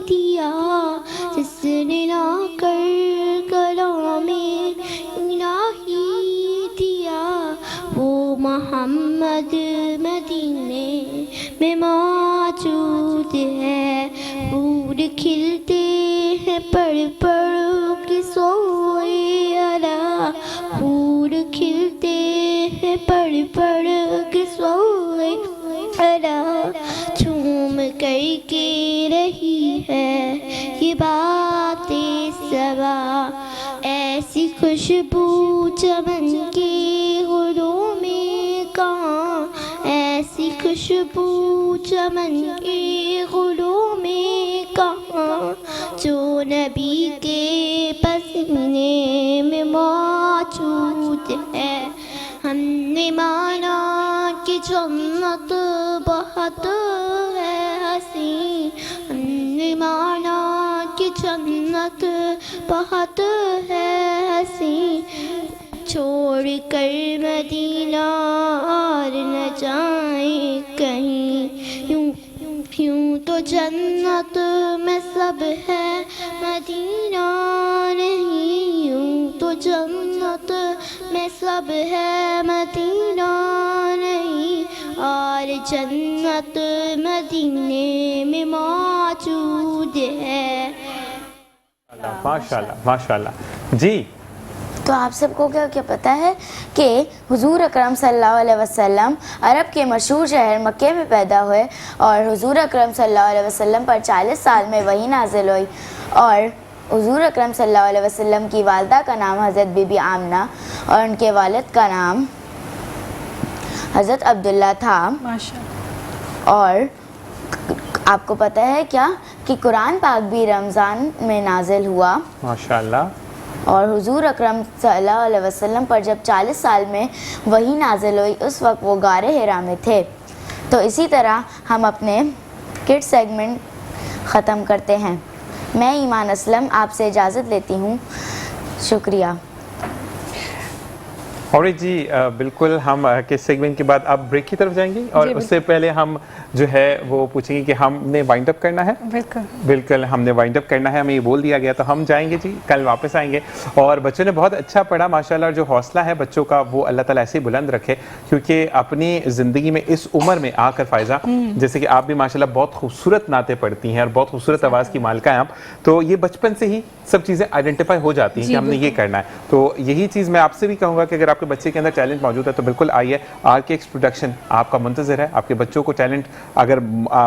दिया, जिसने ना कर कलामे इलाही दिया, वो मोहम्मद मदीने में मौजूद है। फूल खिलते हैं पड़ पड़ के सोए अला, फूल खिलते हैं पड़ पड़ के सोए अला। झूम कर के रही है ये बातें सबा, ऐसी खुशबू चमन के गुलों में कहाँ, ऐसी खुशबू चमन के गुलों में कहाँ, जो नबी के पसीने में मौजूद है। हमने माना कि जन्नत बहुत है हसीन, हमने माना कि जन्नत बहुत है हसीन। छोड़ कर मदीना और न जाए कहीं, यूं तो जन्नत में सब है मदीना नहीं, यूं तो जन्नत में सब है मदीना नहीं, और जन्नत मदीने में मौजूद है। माशाल्लाह माशाल्लाह जी। तो आप सबको क्या क्या पता है कि हुजूर अकरम सल्लल्लाहु अलैहि वसल्लम अरब के मशहूर शहर मक्के में पैदा हुए और हुजूर अकरम सल्लल्लाहु अलैहि वसल्लम पर 40 साल में वही नाजिल हुई। और हुजूर अकरम सल्लल्लाहु अलैहि वसल्लम की वालदा का नाम हज़रत बीबी आमना और उनके वालिद का नाम हज़रत अब्दुल्ला था। और आपको पता है क्या कि कुरान पाक भी रमज़ान में नाजिल हुआ माशाल्लाह। और हुजूर अकरम सल्लल्लाहु अलैहि वसल्लम पर जब 40 साल में वही नाजिल हुई उस वक्त वो गारे हिरा में थे। तो इसी तरह हम अपने किड सेगमेंट ख़त्म करते हैं। मैं ईमान असलम आपसे इजाज़त लेती हूँ। शुक्रिया। और जी बिल्कुल हम के सेगमेंट के बाद अब ब्रेक की तरफ जाएंगे और उससे पहले हम जो है वो पूछेंगे कि हमने वाइंड अप करना है। बिल्कुल हमने वाइंड अप करना है, हमें ये बोल दिया गया, तो हम जाएंगे जी, कल वापस आएंगे। और बच्चों ने बहुत अच्छा पढ़ा माशाल्लाह, और जो हौसला है बच्चों का वो अल्लाह ताला ऐसे ही बुलंद रखे, क्योंकि अपनी ज़िंदगी में इस उम्र में आकर फ़ायज़ा, जैसे कि आप भी माशाल्लाह बहुत खूबसूरत नाते पढ़ती हैं और बहुत खूबसूरत आवाज़ की मालिका हैं आप, तो ये बचपन से ही सब चीज़ें आइडेंटिफाई हो जाती हैं कि हमने ये करना है। तो यही चीज़ मैं आपसे भी कहूँगा कि अगर आपके बच्चे के अंदर टैलेंट मौजूद है तो बिल्कुल आइए, RKX प्रोडक्शन आपका मुंतज़िर है। आपके बच्चों को टैलेंट अगर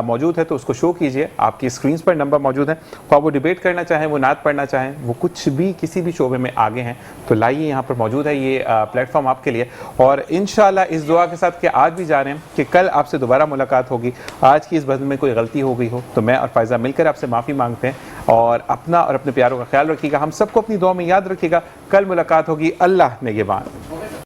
मौजूद है तो उसको शो कीजिए, आपकी स्क्रीन पर नंबर मौजूद है। ख्वाह वो डिबेट करना चाहें, वो नात पढ़ना चाहें, वो कुछ भी किसी भी शोबे में आगे हैं, तो लाइए, यहाँ पर मौजूद है ये प्लेटफॉर्म आपके लिए। और इंशाल्लाह इस दुआ के साथ कि आज भी जा रहे हैं कि कल आपसे दोबारा मुलाकात होगी। आज की इस बज़्म में कोई गलती हो गई हो तो मैं और फ़ायज़ा मिलकर आपसे माफ़ी मांगते हैं, और अपना और अपने प्यारों का ख्याल रखिएगा, हम सबको अपनी दुआ में याद रखिएगा। कल मुलाकात होगी, अल्लाह निगहबान।